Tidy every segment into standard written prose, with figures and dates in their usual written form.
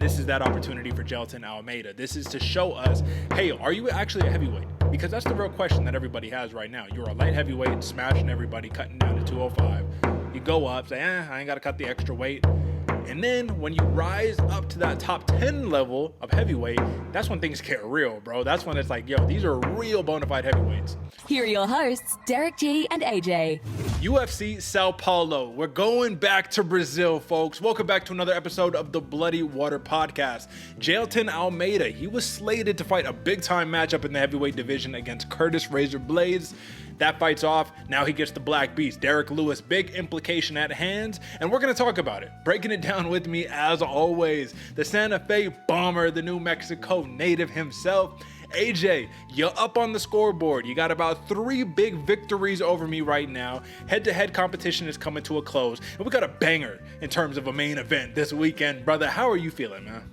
this is that opportunity for Jailton Almeida. This is to show us, hey, are you actually a heavyweight? Because that's the real question that everybody has right now. You're a light heavyweight, smashing everybody, cutting down to 205. You go up, say, I ain't got to cut the extra weight. And then when you rise up to that top 10 level of heavyweight, that's when things get real, bro. That's when it's like, yo, these are real bona fide heavyweights. Here are your hosts, Derick G and AJ. UFC Sao Paulo. We're going back to Brazil, folks. Welcome back to another episode of the Bloody Water Podcast. Jailton Almeida, he was slated to fight a big-time matchup in the heavyweight division against Curtis Razor Blaydes. That fight's off. Now he gets the Black Beast, Derrick Lewis. Big implication at hand, and we're going to talk about it. Breaking it down with me, as always, the Santa Fe bomber, the New Mexico native himself, AJ, you're up on the scoreboard. You got about 3 big victories over me right now. Head-to-head competition is coming to a close, and we got a banger in terms of a main event this weekend. Brother, how are you feeling, man?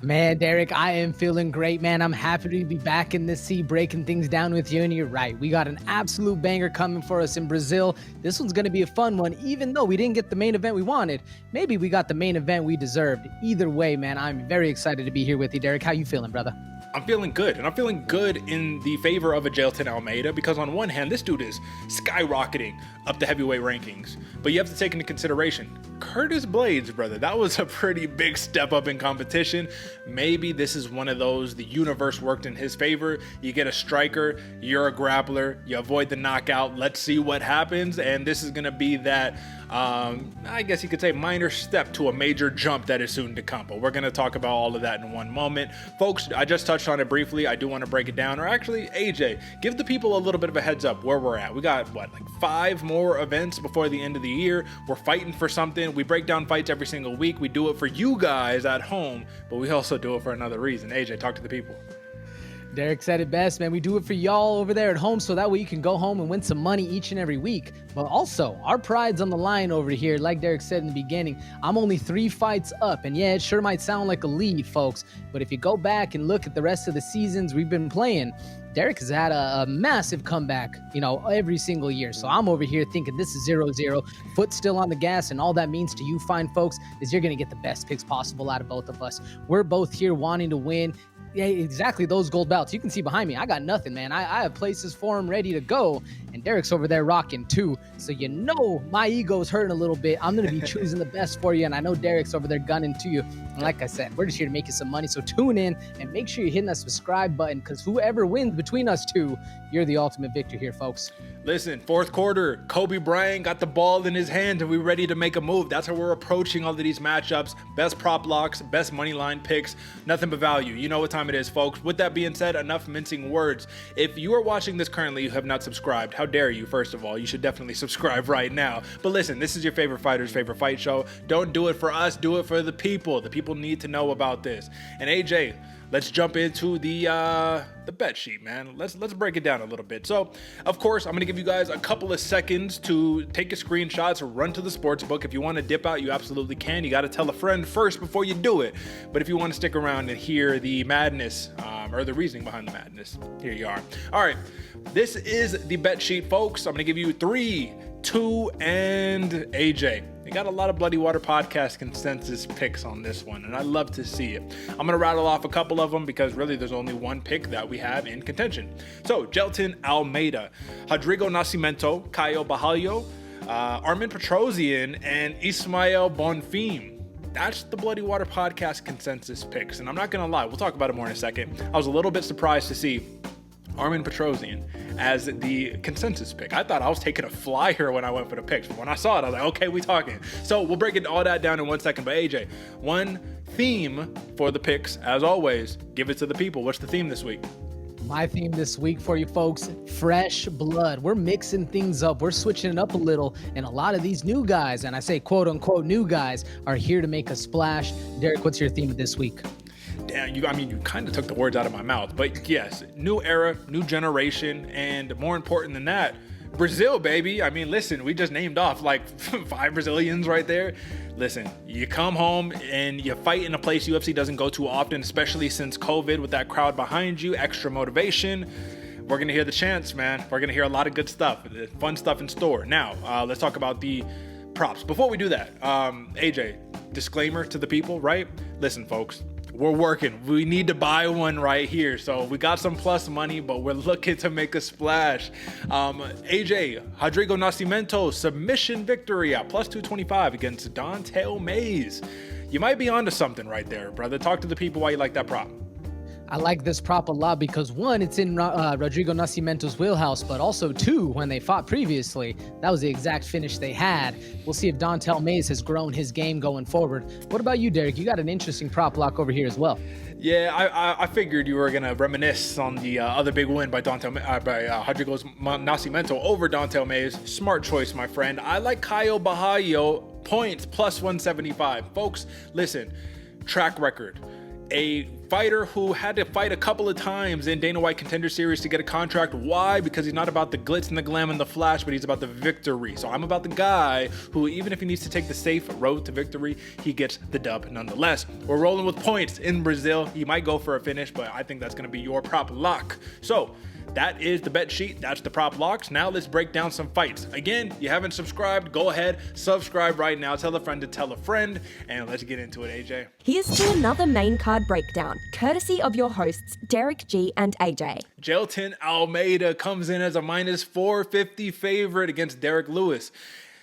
Man, Derek, I am feeling great, man. I'm happy to be back in this sea, breaking things down with you, and you're right. We got an absolute banger coming for us in Brazil. This one's going to be a fun one, even though we didn't get the main event we wanted. Maybe we got the main event we deserved. Either way, man, I'm very excited to be here with you, Derek. How you feeling, brother? I'm feeling good, and I'm feeling good in the favor of a Jailton Almeida because on one hand, this dude is skyrocketing up the heavyweight rankings, but you have to take into consideration Curtis Blaydes, brother. That was a pretty big step up in competition. Maybe this is one of those, the universe worked in his favor. You get a striker, you're a grappler, you avoid the knockout. Let's see what happens, and this is going to be that I guess you could say minor step to a major jump that is soon to come, but we're going to talk about all of that in one moment. Folks, I just touched on it briefly. I do want to break it down, or actually, AJ, give the people a little bit of a heads up where we're at. We got, like 5 more events before the end of the year. We're fighting for something. We break down fights every single week. We do it for you guys at home, but we also do it for another reason. AJ, talk to the people. Derek said it best, man. We do it for y'all over there at home so that way you can go home and win some money each and every week. But also, our pride's on the line over here. Like Derek said in the beginning, I'm only 3 fights up. And yeah, it sure might sound like a lead, folks. But if you go back and look at the rest of the seasons we've been playing, Derek has had a massive comeback, every single year. So I'm over here thinking this is 0-0, foot still on the gas, and all that means to you fine folks is you're going to get the best picks possible out of both of us. We're both here wanting to win. Yeah, exactly, those gold belts. You can see behind me, I got nothing, man. I have places for him ready to go, and Derek's over there rocking too. So my ego's hurting a little bit. I'm going to be choosing the best for you, and I know Derek's over there gunning to you. And like I said, we're just here to make you some money. So tune in and make sure you're hitting that subscribe button, because whoever wins between us two, you're the ultimate victor here, folks. Listen, 4th quarter, Kobe Bryant got the ball in his hand and we're ready to make a move. That's how we're approaching all of these matchups. Best prop locks, best money line picks, nothing but value. You know what time it is, folks. With that being said, enough mincing words. If you are watching this currently, you have not subscribed. How dare you, first of all? You should definitely subscribe right now. But listen, this is your favorite fighter's favorite fight show. Don't do it for us, do it for the people. The people need to know about this. And AJ, let's jump into the bet sheet, man. Let's break it down a little bit. So, of course, I'm going to give you guys a couple of seconds to take your screenshots, run to the sports book. If you want to dip out, you absolutely can. You got to tell a friend first before you do it. But if you want to stick around and hear the madness, or the reasoning behind the madness, here you are. All right, this is the bet sheet, folks. I'm going to give you 3, 2, and AJ. We got a lot of Bloody Water Podcast consensus picks on this one, and I love to see it. I'm going to rattle off a couple of them because really there's only one pick that we have in contention. So, Jailton Almeida, Rodrigo Nascimento, Caio Borralho, Armin Petrosyan, and Ismael Bonfim. That's the Bloody Water Podcast consensus picks, and I'm not going to lie, we'll talk about it more in a second. I was a little bit surprised to see Armin Petrosyan as the consensus pick. I thought I was taking a flyer when I went for the picks, but when I saw it, I was like, okay, we talking. So we'll break all that down in 1 second. But AJ, one theme for the picks, as always, give it to the people. What's the theme this week? My theme this week for you folks, fresh blood. We're mixing things up. We're switching it up a little. And a lot of these new guys, and I say quote unquote new guys, are here to make a splash. Derek, what's your theme this week? Damn, you kind of took the words out of my mouth. But yes, new era, new generation, and more important than that, Brazil, baby. I mean, listen, we just named off like 5 Brazilians right there. Listen, you come home and you fight in a place UFC doesn't go too often, especially since COVID, with that crowd behind you, extra motivation. We're going to hear the chants, man. We're going to hear a lot of good stuff, fun stuff in store. Now, let's talk about the props. Before we do that, AJ, disclaimer to the people, right? Listen, folks, we're working. We need to buy one right here. So we got some plus money, but we're looking to make a splash. AJ, Rodrigo Nascimento, submission victory at plus 225 against Don'Tale Mayes. You might be onto something right there, brother. Talk to the people why you like that prop. I like this prop a lot because one, it's in Rodrigo Nascimento's wheelhouse, but also two, when they fought previously, that was the exact finish they had. We'll see if Don'Tale Mayes has grown his game going forward. What about you, Derek? You got an interesting prop lock over here as well. Yeah, I figured you were gonna reminisce on the other big win by Rodrigo Nascimento over Don'Tale Mayes. Smart choice, my friend. I like Borralho points plus 175. Folks, listen, track record. A fighter who had to fight a couple of times in Dana White Contender Series to get a contract. Why? Because he's not about the glitz and the glam and the flash, but he's about the victory. So I'm about the guy who, even if he needs to take the safe road to victory, he gets the dub nonetheless. We're rolling with points in Brazil. He might go for a finish, but I think that's going to be your prop lock. So that is the bet sheet. That's the prop locks. Now let's break down some fights. Again, you haven't subscribed, go ahead, subscribe right now. Tell a friend to tell a friend, and let's get into it, AJ. Here's to another main card breakdown, courtesy of your hosts, Derick G and AJ. Jailton Almeida comes in as a minus 450 favorite against Derrick Lewis.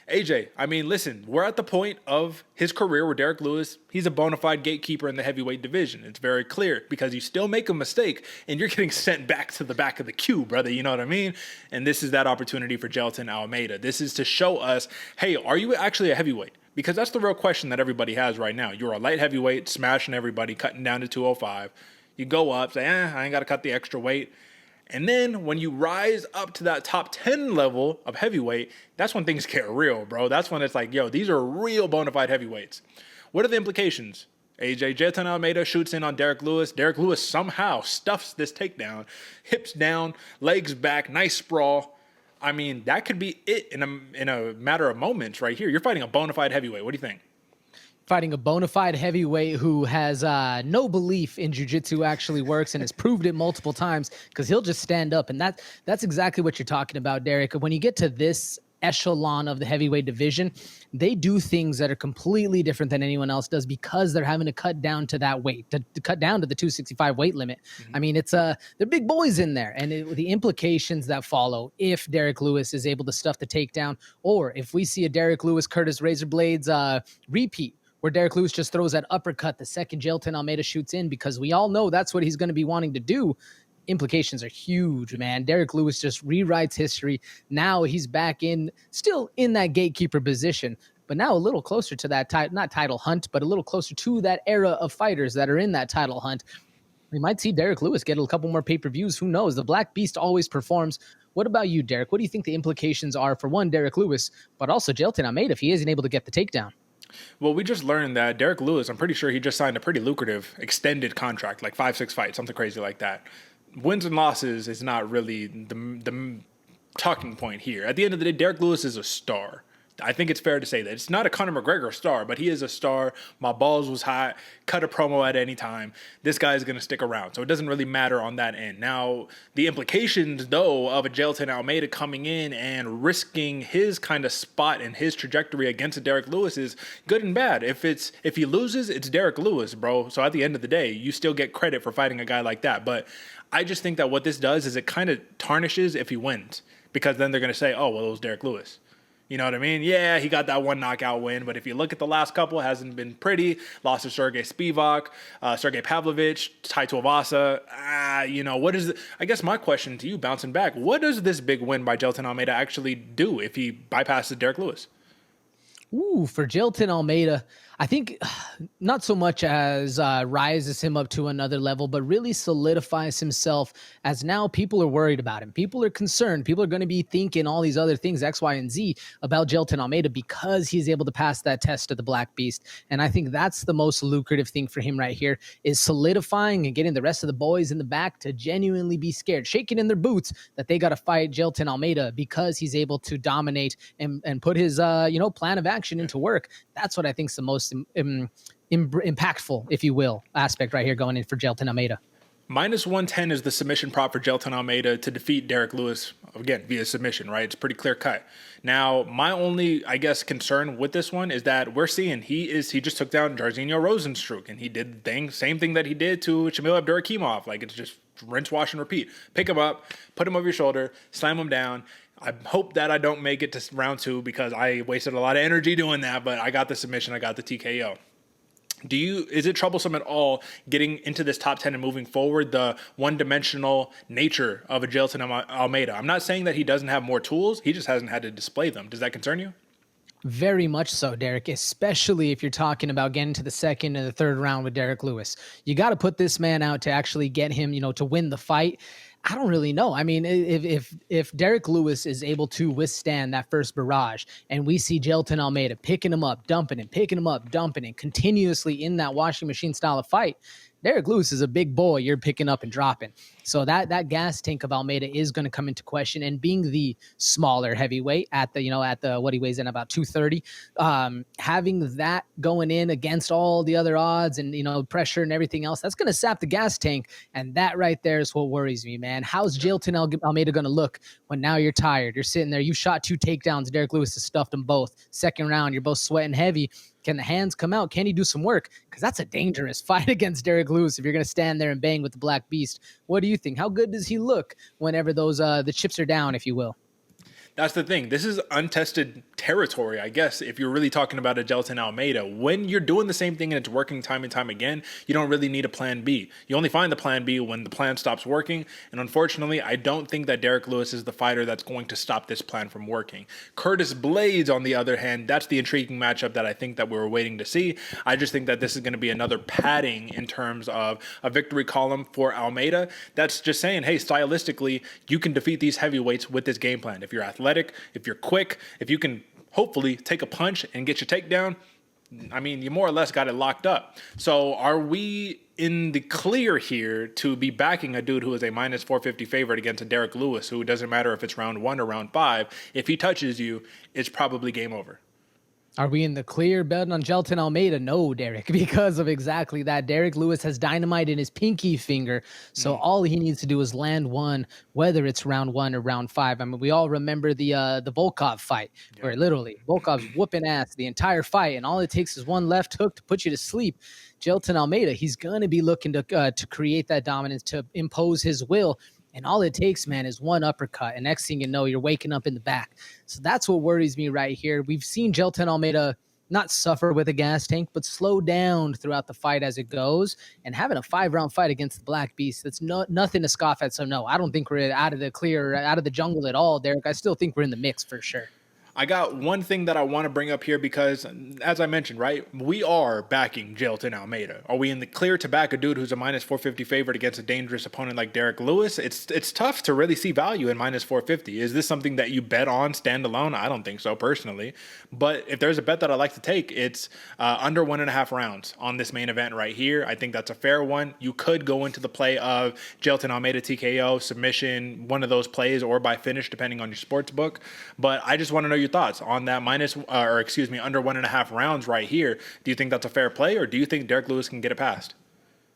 AJ, I mean, listen, we're at the point of his career where Derrick Lewis, he's a bona fide gatekeeper in the heavyweight division. It's very clear because you still make a mistake and you're getting sent back to the back of the queue, brother. You know what I mean? And this is that opportunity for Jailton Almeida. This is to show us, hey, are you actually a heavyweight? Because that's the real question that everybody has right now. You're a light heavyweight, smashing everybody, cutting down to 205. You go up, say, I ain't got to cut the extra weight. And then when you rise up to that top 10 level of heavyweight, that's when things get real, bro. That's when it's like, yo, these are real bona fide heavyweights. What are the implications? AJ, Jailton Almeida shoots in on Derrick Lewis. Derrick Lewis somehow stuffs this takedown. Hips down, legs back, nice sprawl. I mean, that could be it in a matter of moments right here. You're fighting a bona fide heavyweight. What do you think? Fighting a bona fide heavyweight who has no belief in jiu-jitsu actually works and has proved it multiple times because he'll just stand up. And that's exactly what you're talking about, Derek. When you get to this echelon of the heavyweight division, they do things that are completely different than anyone else does because they're having to cut down to that weight, to cut down to the 265 weight limit. Mm-hmm. I mean, they're big boys in there, and the implications that follow if Derrick Lewis is able to stuff the takedown, or if we see a Derrick Lewis Curtis Razor Blades repeat, where Derrick Lewis just throws that uppercut the second Jailton Almeida shoots in, because we all know that's what he's going to be wanting to do. Implications are huge, man. Derrick Lewis just rewrites history. Now he's back still in that gatekeeper position, but now a little closer to that, not title hunt, but a little closer to that era of fighters that are in that title hunt. We might see Derrick Lewis get a couple more pay-per-views. Who knows? The Black Beast always performs. What about you, Derek? What do you think the implications are for one, Derrick Lewis, but also Jailton Almeida if he isn't able to get the takedown? Well, we just learned that Derrick Lewis, I'm pretty sure he just signed a pretty lucrative extended contract, like 5-6 fights, something crazy like that. Wins and losses is not really the talking point here. At the end of the day, Derrick Lewis is a star. I think it's fair to say that. It's not a Conor McGregor star, but he is a star. My balls was hot. Cut a promo at any time. This guy is going to stick around. So it doesn't really matter on that end. Now, the implications, though, of a Jailton Almeida coming in and risking his kind of spot and his trajectory against a Derrick Lewis is good and bad. If he loses, it's Derrick Lewis, bro. So at the end of the day, you still get credit for fighting a guy like that. But I just think that what this does is it kind of tarnishes if he wins. Because then they're going to say, oh, well, it was Derrick Lewis. You know what I mean? Yeah, he got that one knockout win, but if you look at the last couple, it hasn't been pretty. Lost to Sergey Spivak, Sergey Pavlovich, Tai Tuivasa. What is I guess my question to you, bouncing back, what does this big win by Jailton Almeida actually do if he bypasses Derrick Lewis? Ooh, for Jailton Almeida, I think not so much as rises him up to another level, but really solidifies himself as now people are worried about him. People are concerned. People are going to be thinking all these other things, X, Y, and Z, about Jailton Almeida because he's able to pass that test of the Black Beast. And I think that's the most lucrative thing for him right here, is solidifying and getting the rest of the boys in the back to genuinely be scared, shaking in their boots that they got to fight Jailton Almeida because he's able to dominate and put his plan of action into work. That's what I think is the most impactful, if you will, aspect right here going in for Jailton Almeida. Minus 110 is the submission prop for Jailton Almeida to defeat Derrick Lewis, again, via submission, right? It's pretty clear cut. Now, my only, I guess, concern with this one is that we're seeing he just took down Jairzinho Rozenstruik, and he did the same thing that he did to Shamil Abdurakhimov. Like, it's just rinse, wash, and repeat. Pick him up, put him over your shoulder, slam him down. I hope that I don't make it to round 2 because I wasted a lot of energy doing that, but I got the submission, I got the TKO. Is it troublesome at all getting into this top 10 and moving forward, the one-dimensional nature of a Jailton Almeida? I'm not saying that he doesn't have more tools. He just hasn't had to display them. Does that concern you? Very much so, Derek, especially if you're talking about getting to the second and the third round with Derrick Lewis. You got to put this man out to actually get him, to win the fight. I don't really know. I mean, if Derrick Lewis is able to withstand that first barrage and we see Jailton Almeida picking him up, dumping him, picking him up, dumping him continuously in that washing machine style of fight, Derrick Lewis is a big boy you're picking up and dropping. So that gas tank of Almeida is going to come into question. And being the smaller heavyweight at the what he weighs in about 230, having that going in against all the other odds and, pressure and everything else, that's going to sap the gas tank. And that right there is what worries me, man. How's Jailton Almeida going to look when now you're tired? You're sitting there, you shot 2 takedowns. Derrick Lewis has stuffed them both. Second round, you're both sweating heavy. Can the hands come out? Can he do some work? Because that's a dangerous fight against Derrick Lewis if you're going to stand there and bang with the Black Beast. What do you think? How good does he look whenever those the chips are down, if you will? That's the thing. This is untested territory, I guess, if you're really talking about a Jailton Almeida. When you're doing the same thing and it's working time and time again, you don't really need a plan B. You only find the plan B when the plan stops working. And unfortunately, I don't think that Derrick Lewis is the fighter that's going to stop this plan from working. Curtis Blaydes, on the other hand, that's the intriguing matchup that I think that we were waiting to see. I just think that this is going to be another padding in terms of a victory column for Almeida. That's just saying, hey, stylistically, you can defeat these heavyweights with this game plan. If you're athletic, if you're quick, if you can hopefully take a punch and get your takedown, I mean, you more or less got it locked up. So are we in the clear here to be backing a dude who is a minus 450 favorite against a Derrick Lewis, who doesn't matter if it's round 1 or round 5, if he touches you, it's probably game over? Are we in the clear betting on Jailton Almeida? No, Derek, because of exactly that. Derrick Lewis has dynamite in his pinky finger, so all he needs to do is land one, whether it's round 1 or round 5. I mean, we all remember the Volkov fight, where literally Volkov's whooping ass the entire fight, and all it takes is one left hook to put you to sleep. Jailton Almeida, he's going to be looking to create that dominance, to impose his will. And all it takes, man, is one uppercut. And next thing you know, you're waking up in the back. So that's what worries me right here. We've seen Jailton Almeida not suffer with a gas tank, but slow down throughout the fight as it goes. And having a 5-round fight against the Black Beast, that's nothing to scoff at. So, no, I don't think we're out of the clear, out of the jungle at all, Derek. I still think we're in the mix for sure. I got one thing that I want to bring up here because, as I mentioned, right, we are backing Jailton Almeida. Are we in the clear to back a dude who's a minus 450 favorite against a dangerous opponent like Derrick Lewis? It's tough to really see value in minus 450. Is this something that you bet on standalone? I don't think so, personally. But if there's a bet that I like to take, it's under 1.5 rounds on this main event right here. I think that's a fair one. You could go into the play of Jailton Almeida TKO, submission, one of those plays, or by finish, depending on your sports book. But I just want to know your thoughts on that under 1.5 rounds right here. Do you think that's a fair play, or do you think Derrick Lewis can get it past?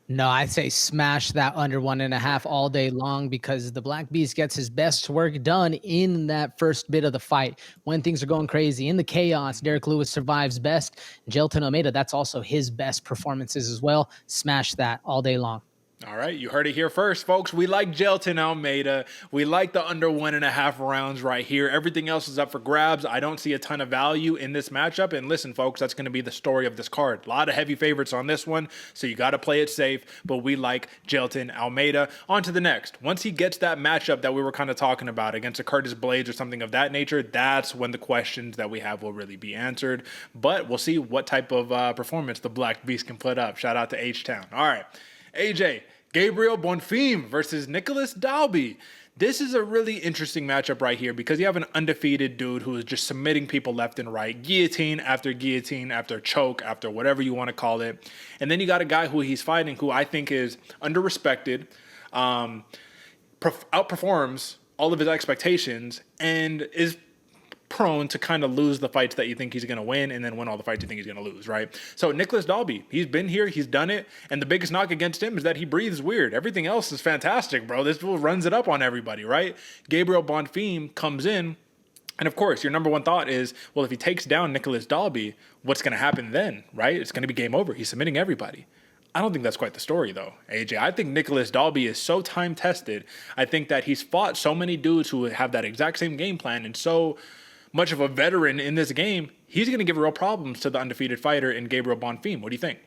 No, I'd say smash that under 1.5 all day long, because the Black Beast gets his best work done in that first bit of the fight. When things are going crazy, in the chaos, Derrick Lewis survives best. Jailton Almeida, that's also his best performances as well. Smash that all day long. All right, you heard it here first, folks. We like Jailton Almeida. We like the under 1.5 rounds right here. Everything else is up for grabs. I don't see a ton of value in this matchup. And listen, folks, that's going to be the story of this card. A lot of heavy favorites on this one, so you got to play it safe. But we like Jailton Almeida. On to the next. Once he gets that matchup that we were kind of talking about against a Curtis Blaydes or something of that nature, that's when the questions that we have will really be answered. But we'll see what type of performance the Black Beast can put up. Shout out to H-Town. All right. AJ, Gabriel Bonfim versus Nicholas Dalby. This is a really interesting matchup right here because you have an undefeated dude who is just submitting people left and right, guillotine after choke, after whatever you want to call it. And then you got a guy who he's fighting who I think is underrespected, outperforms all of his expectations, and is prone to kind of lose the fights that you think he's going to win and then win all the fights you think he's going to lose, right? So Nicholas Dalby, he's been here, he's done it, and the biggest knock against him is that he breathes weird. Everything else is fantastic, bro. This fool runs it up on everybody, right? Gabriel Bonfim comes in, and of course, your number one thought is, well, if he takes down Nicholas Dalby, what's going to happen then, right? It's going to be game over. He's submitting everybody. I don't think that's quite the story, though, AJ. I think Nicholas Dalby is so time-tested. I think that he's fought so many dudes who have that exact same game plan and so much of a veteran in this game, he's going to give real problems to the undefeated fighter in Gabriel Bonfim. What do you think?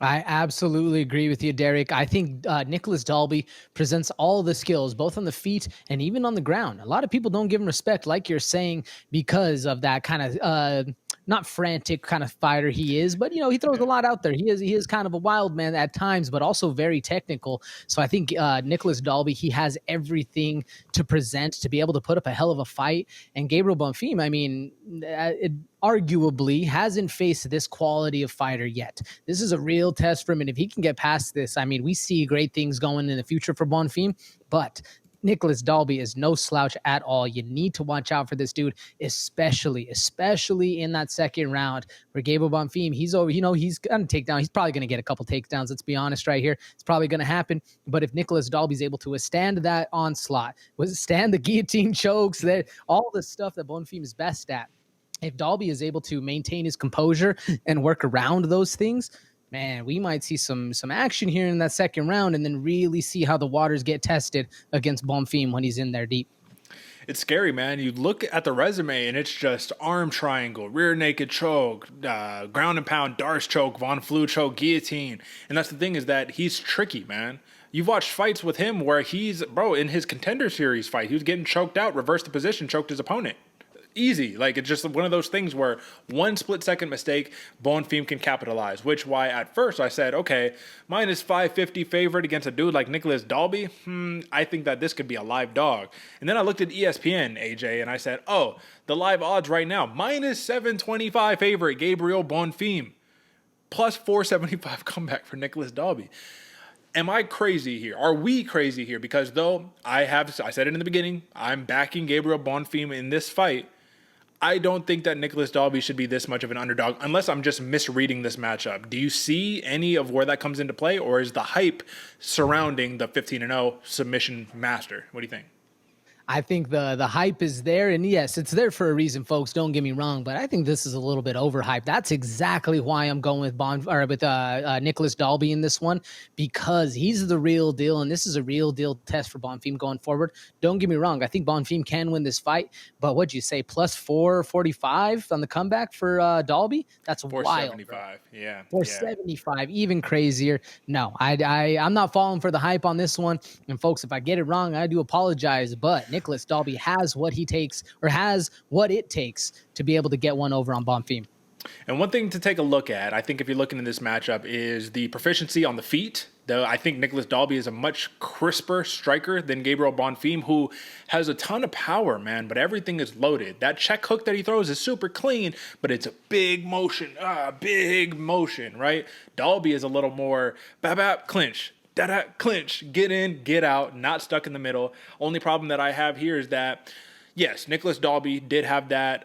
I absolutely agree with you, Derek. I think Nicholas Dalby presents all the skills, both on the feet and even on the ground. A lot of people don't give him respect, like you're saying, because of that kind of not frantic kind of fighter he is, but he throws a lot out there. He is kind of a wild man at times, but also very technical. So I think Nicholas Dalby, he has everything to present to be able to put up a hell of a fight. And Gabriel Bonfim, I mean, it arguably hasn't faced this quality of fighter yet. This is a real test for him, and if he can get past this, I mean, we see great things going in the future for Bonfim, but Nicholas Dalby is no slouch at all. You need to watch out for this dude, especially in that second round where Gabriel Bonfim, he's over, he's going to take down. He's probably going to get a couple takedowns. Let's be honest right here. It's probably going to happen. But if Nicholas Dalby's able to withstand that onslaught, withstand the guillotine chokes, that all the stuff that Bonfim is best at, if Dalby is able to maintain his composure and work around those things, man, we might see some action here in that second round and then really see how the waters get tested against Bonfim when he's in there deep. It's scary, man. You look at the resume and it's just arm triangle, rear naked choke, ground and pound, Darce choke, Von Flue choke, guillotine. And that's the thing, is that he's tricky, man. You've watched fights with him where in his Contender series fight, he was getting choked out, reversed the position, choked his opponent. Easy. Like, it's just one of those things where one split-second mistake, Bonfim can capitalize, which why at first I said, okay, minus 550 favorite against a dude like Nicholas Dalby, I think that this could be a live dog. And then I looked at ESPN, AJ, and I said, oh, the live odds right now, minus 725 favorite, Gabriel Bonfim, plus 475 comeback for Nicholas Dalby. Am I crazy here? Are we crazy here? Because though I said it in the beginning, I'm backing Gabriel Bonfim in this fight, I don't think that Nicholas Dalby should be this much of an underdog unless I'm just misreading this matchup. Do you see any of where that comes into play, or is the hype surrounding the 15-0 submission master? What do you think? I think the hype is there, and yes, it's there for a reason, folks. Don't get me wrong, but I think this is a little bit overhyped. That's exactly why I'm going with Nicholas Dalby in this one, because he's the real deal, and this is a real deal test for Bonfim going forward. Don't get me wrong, I think Bonfim can win this fight, but what'd you say, plus 445 on the comeback for Dalby? That's 475, wild. yeah. 475, even crazier. No, I'm not falling for the hype on this one, and folks, if I get it wrong, I do apologize, but Nicholas Dalby has what it takes to be able to get one over on Bonfim. And one thing to take a look at, I think if you're looking at this matchup, is the proficiency on the feet. I think Nicholas Dalby is a much crisper striker than Gabriel Bonfim, who has a ton of power, man, but everything is loaded. That check hook that he throws is super clean, but it's a big motion, right? Dalby is a little more bap, clinch, da-da, clinch, get in, get out, not stuck in the middle. Only problem that I have here is that, yes, Nicholas Dalby did have that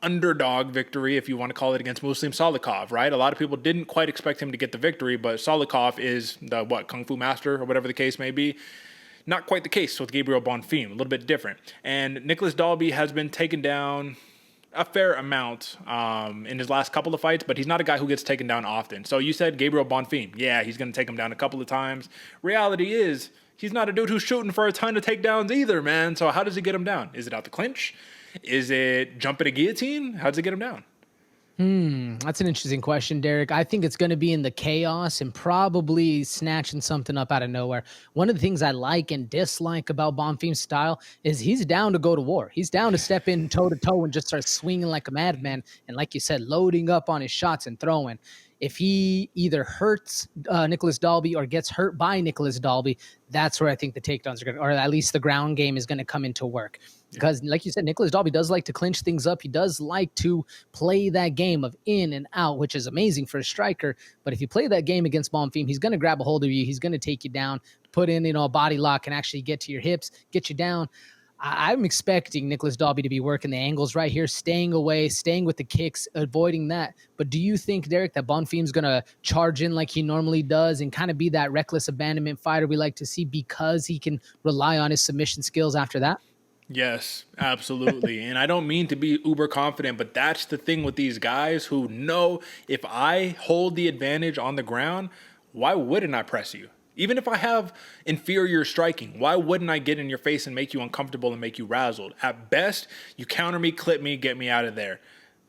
underdog victory, if you want to call it, against Muslim Salikov, right? A lot of people didn't quite expect him to get the victory, but Salikov is the, Kung Fu master or whatever the case may be. Not quite the case with Gabriel Bonfim, a little bit different. And Nicholas Dalby has been taken down a fair amount in his last couple of fights, but he's not a guy who gets taken down often. So you said Gabriel Bonfim. Yeah, he's going to take him down a couple of times. Reality is, he's not a dude who's shooting for a ton of takedowns either, man. So how does he get him down? Is it out the clinch? Is it jumping a guillotine? How does he get him down? That's an interesting question, Derek. I think it's going to be in the chaos and probably snatching something up out of nowhere. One of the things I like and dislike about Bonfim's style is he's down to go to war. He's down to step in toe-to-toe and just start swinging like a madman. And like you said, loading up on his shots and throwing. If he either hurts Nicholas Dalby or gets hurt by Nicholas Dalby, that's where I think the takedowns are going to, or at least the ground game is going to come into work. Because like you said, Nicholas Dalby does like to clinch things up. He does like to play that game of in and out, which is amazing for a striker. But if you play that game against Bonfim, he's going to grab a hold of you. He's going to take you down, put in, a body lock and actually get to your hips, get you down. I'm expecting Nicholas Dalby to be working the angles right here, staying away, staying with the kicks, avoiding that. But do you think, Derek, that Bonfim's going to charge in like he normally does and kind of be that reckless abandonment fighter we like to see because he can rely on his submission skills after that? Yes, absolutely. And I don't mean to be uber confident, but that's the thing with these guys who know if I hold the advantage on the ground, why wouldn't I press you? Even if I have inferior striking, why wouldn't I get in your face and make you uncomfortable and make you razzled? At best, you counter me, clip me, get me out of there.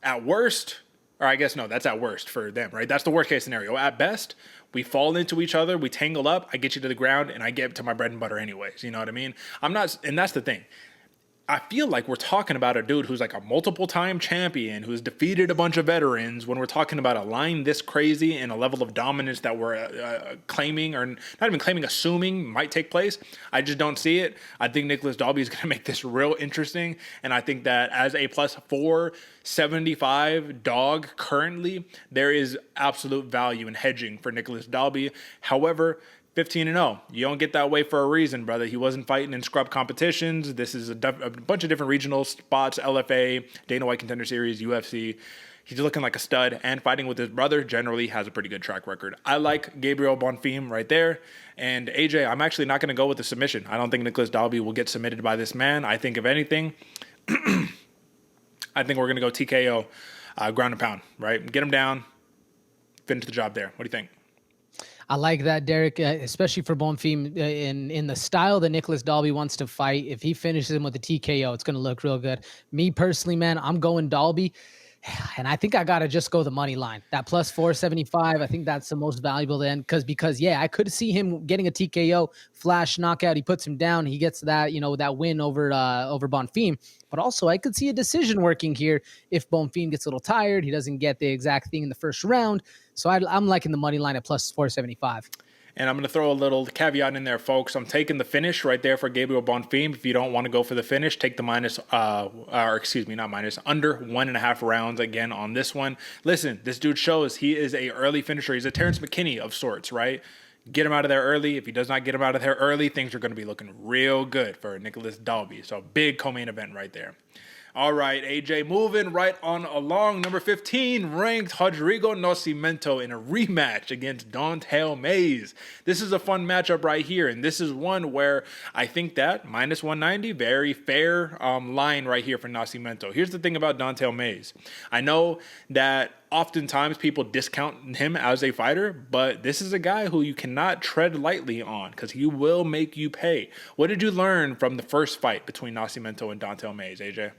At worst, or I guess no, that's at worst for them, right? That's the worst case scenario. At best, we fall into each other, we tangle up, I get you to the ground, and I get to my bread and butter anyways. You know what I mean? I'm not, and that's the thing. I feel like we're talking about a dude who's like a multiple-time champion who's defeated a bunch of veterans when we're talking about a line this crazy and a level of dominance that we're claiming, or not even claiming, assuming might take place. I just don't see it. I think Nicholas Dalby is going to make this real interesting, and I think that as a plus 475 dog currently, there is absolute value in hedging for Nicholas Dalby. However, 15-0. You don't get that way for a reason, brother. He wasn't fighting in scrub competitions. This is a bunch of different regional spots, LFA, Dana White Contender Series, UFC. He's looking like a stud, and fighting with his brother generally has a pretty good track record. I like Gabriel Bonfim right there. And AJ, I'm actually not going to go with the submission. I don't think Nicholas Dalby will get submitted by this man. I think, if anything, I think we're going to go TKO, ground and pound, right? Get him down, finish the job there. What do you think? I like that, Derek, especially for Bonfim in the style that Nicholas Dalby wants to fight. If he finishes him with a TKO, it's going to look real good. Me personally, man, I'm going Dalby. And I think I got to just go the money line. That plus 475, I think that's the most valuable then. Because yeah, I could see him getting a TKO, flash knockout. He puts him down. He gets that, that win over Bonfim. But also I could see a decision working here if Bonfim gets a little tired. He doesn't get the exact thing in the first round. So I'm liking the money line at plus 475. And I'm going to throw a little caveat in there, folks. I'm taking the finish right there for Gabriel Bonfim. If you don't want to go for the finish, take the under 1.5 rounds again on this one. Listen, this dude shows he is a early finisher. He's a Terrence McKinney of sorts, right? Get him out of there early. If he does not get him out of there early, things are going to be looking real good for Nicholas Dalby. So big co-main event right there. All right, AJ, moving right on along. Number 15, ranked Rodrigo Nascimento in a rematch against Don'Tale Mayes. This is a fun matchup right here, and this is one where I think that minus 190, very fair line right here for Nascimento. Here's the thing about Don'Tale Mayes. I know that oftentimes people discount him as a fighter, but this is a guy who you cannot tread lightly on because he will make you pay. What did you learn from the first fight between Nascimento and Don'Tale Mayes, AJ?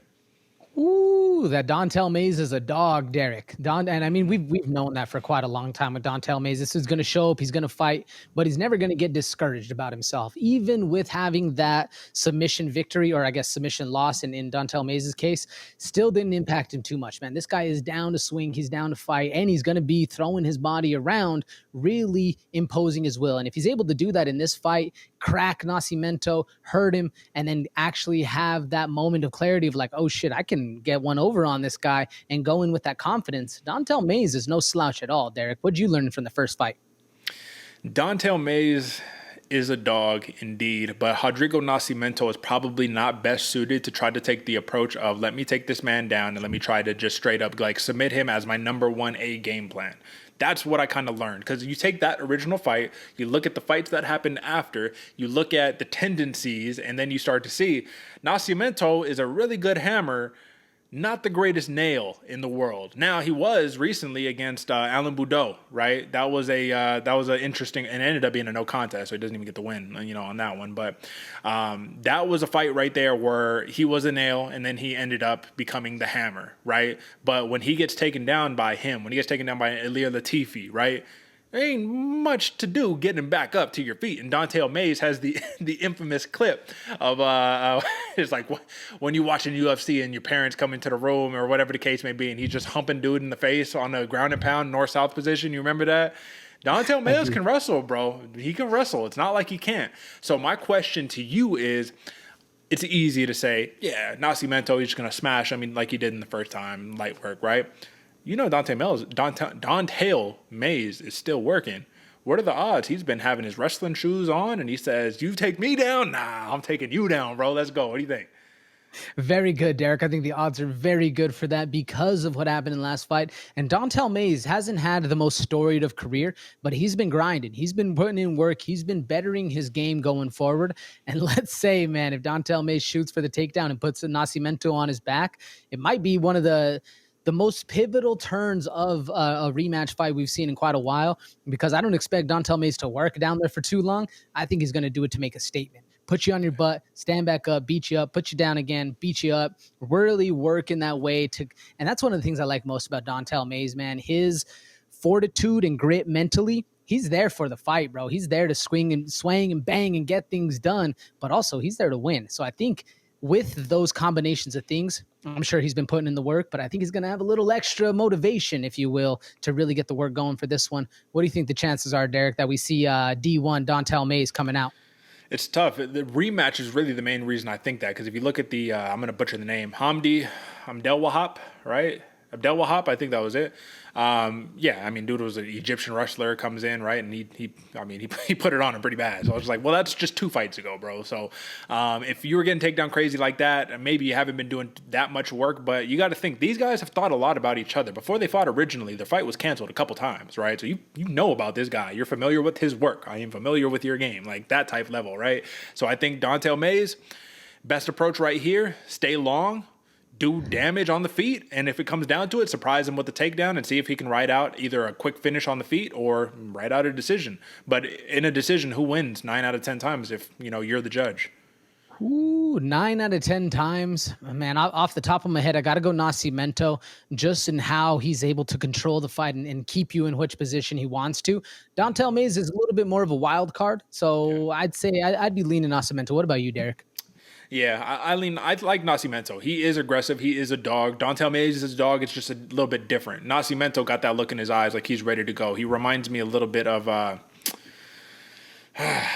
Ooh, that Don'Tale Mayes is a dog, Derek. And I mean, we've known that for quite a long time with Don'Tale Mayes. This is going to show up. He's going to fight, but he's never going to get discouraged about himself. Even with having that submission victory, or I guess submission loss in Don'Tale Mayes' case, still didn't impact him too much, man. This guy is down to swing. He's down to fight, and he's going to be throwing his body around, really imposing his will. And if he's able to do that in this fight, crack Nascimento, hurt him, and then actually have that moment of clarity of like, oh shit, I can get one over on this guy and go in with that confidence. Don'Tale Mayes is no slouch at all, Derek. What'd you learn from the first fight? Don'Tale Mayes is a dog indeed, but Rodrigo Nascimento is probably not best suited to try to take the approach of let me take this man down and let me try to just straight up like submit him as my number 1A game plan. That's what I kind of learned, because you take that original fight, you look at the fights that happened after, you look at the tendencies, and then you start to see Nascimento is a really good hammer, not the greatest nail in the world. Now, he was recently against Alan Boudreaux, right? That was an interesting, and ended up being a no contest, so he doesn't even get the win, on that one. But that was a fight right there where he was a nail, and then he ended up becoming the hammer, right? But when he gets taken down by him, when he gets taken down by Ilir Latifi, right? There ain't much to do getting him back up to your feet. And Don'Tale Mayes has the infamous clip of it's like when you watching UFC and your parents come into the room or whatever the case may be, and he's just humping dude in the face on a ground and pound north-south position. You remember that? Don'Tale Mayes can wrestle, bro. He can wrestle. It's not like he can't. So my question to you is, it's easy to say, yeah, Nascimento, he's just going to smash. I mean, like he did in the first time, light work, right? Don'Tale Mayes is still working. What are the odds? He's been having his wrestling shoes on, and he says, you take me down? Nah, I'm taking you down, bro. Let's go. What do you think? Very good, Derek. I think the odds are very good for that because of what happened in the last fight. And Dontel Mays hasn't had the most storied of career, but he's been grinding. He's been putting in work. He's been bettering his game going forward. And let's say, man, if Dontel Mays shoots for the takedown and puts a Nascimento on his back, it might be one of the most pivotal turns of a rematch fight we've seen in quite a while, because I don't expect Dontel Mays to work down there for too long. I think he's going to do it to make a statement. Put you on your butt, stand back up, beat you up, put you down again, beat you up, really work in that way and that's one of the things I like most about Dontel Mays, man. His fortitude and grit mentally, he's there for the fight, bro. He's there to swing and bang and get things done, but also he's there to win. So I think with those combinations of things, I'm sure he's been putting in the work, but I think he's going to have a little extra motivation, if you will, to really get the work going for this one. What do you think the chances are, Derek, that we see D1 Dontel Mays coming out? It's tough. The rematch is really the main reason I think that, because if you look at the, I'm going to butcher the name, Hamdi Abdelwahab, right? Abdelwahab, I think that was it. Yeah, I mean, dude was an Egyptian wrestler, comes in, right? And he put it on him pretty bad. So I was like, well, that's just 2 fights ago, bro. So if you were getting takedown crazy like that, maybe you haven't been doing that much work, but you got to think, these guys have thought a lot about each other. Before they fought originally, the fight was canceled a couple times, right? So you know about this guy. You're familiar with his work. I am familiar with your game, like that type level, right? So I think Dontel Mays, best approach right here, stay long, do damage on the feet, and if it comes down to it, surprise him with the takedown and see if he can ride out either a quick finish on the feet or ride out a decision. But in a decision, who wins 9 out of 10 times if you're the judge? Ooh, 9 out of 10 times. Man, off the top of my head, I got to go Nascimento, just in how he's able to control the fight and keep you in which position he wants to. Dontel Mays is a little bit more of a wild card, so I'd say I'd be leaning Nascimento. What about you, Derek? Yeah, I like Nascimento. He is aggressive. He is a dog. Dontel Mays is a dog. It's just a little bit different. Nascimento got that look in his eyes like he's ready to go. He reminds me a little bit of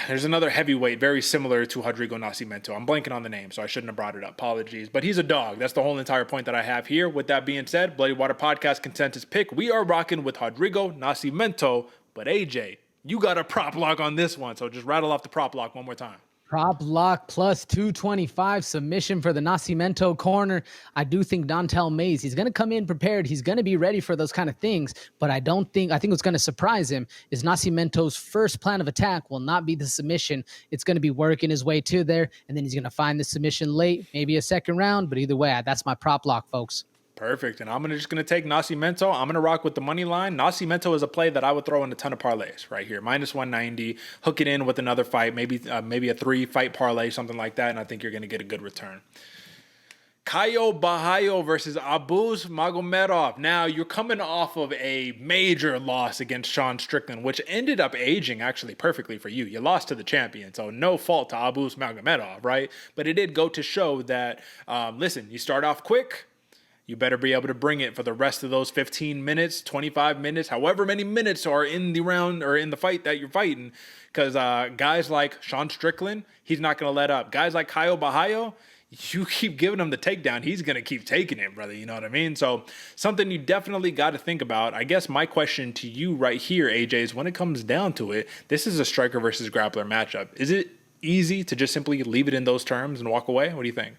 there's another heavyweight very similar to Rodrigo Nascimento. I'm blanking on the name, so I shouldn't have brought it up. Apologies. But he's a dog. That's the whole entire point that I have here. With that being said, Bloody Water Podcast consensus pick. We are rocking with Rodrigo Nascimento. But AJ, you got a prop lock on this one, so just rattle off the prop lock one more time. Prop lock plus 225 submission for the Nascimento corner. I do think Dontel Mays, he's going to come in prepared. He's going to be ready for those kind of things, but I think what's going to surprise him is Nascimento's first plan of attack will not be the submission. It's going to be working his way to there, and then he's going to find the submission late, maybe a second round, but either way, that's my prop lock, folks. Perfect. And I'm just going to take Nascimento. I'm going to rock with the money line. Nascimento is a play that I would throw in a ton of parlays right here. Minus 190. Hook it in with another fight, maybe a 3-fight parlay, something like that, and I think you're going to get a good return. Caio Borralho versus Abus Magomedov. Now, you're coming off of a major loss against Sean Strickland, which ended up aging actually perfectly for you. You lost to the champion, so no fault to Abus Magomedov, right? But it did go to show that, listen, you start off quick, you better be able to bring it for the rest of those 15 minutes, 25 minutes, however many minutes are in the round or in the fight that you're fighting. Because guys like Sean Strickland, he's not going to let up. Guys like Caio Borralho, you keep giving him the takedown, he's going to keep taking it, brother. You know what I mean? So something you definitely got to think about. I guess my question to you right here, AJ, is when it comes down to it, this is a striker versus grappler matchup. Is it easy to just simply leave it in those terms and walk away? What do you think?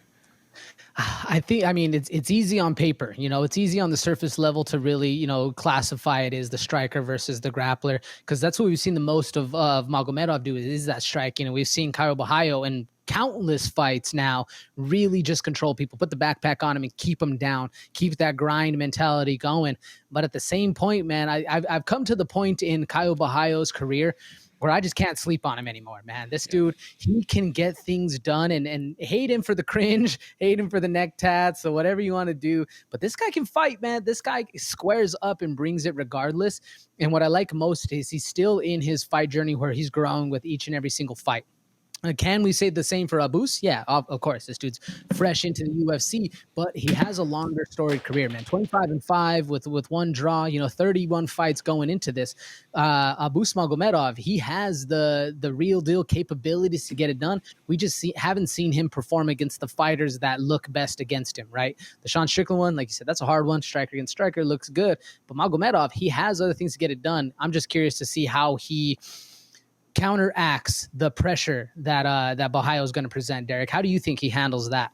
I mean, it's easy on paper, it's easy on the surface level to really, classify it as the striker versus the grappler, because that's what we've seen the most of Magomedov do is that striking. And we've seen Caio Borralho in countless fights now really just control people, put the backpack on him and keep him down, keep that grind mentality going. But at the same point, man, I've come to the point in Caio Borralho's career where I just can't sleep on him anymore, man. This dude, he can get things done, and hate him for the cringe, hate him for the neck tats, so whatever you want to do. But this guy can fight, man. This guy squares up and brings it regardless. And what I like most is he's still in his fight journey where he's growing with each and every single fight. Can we say the same for Abus? Yeah, of course. This dude's fresh into the UFC, but he has a longer storied career, man. 25-5 with one draw, 31 fights going into this. Abus Magomedov, he has the real deal capabilities to get it done. We just haven't seen him perform against the fighters that look best against him, right? The Sean Strickland one, like you said, that's a hard one. Striker against striker looks good, but Magomedov, he has other things to get it done. I'm just curious to see how he counteracts the pressure that Borralho is going to present. Derek, how do you think he handles that?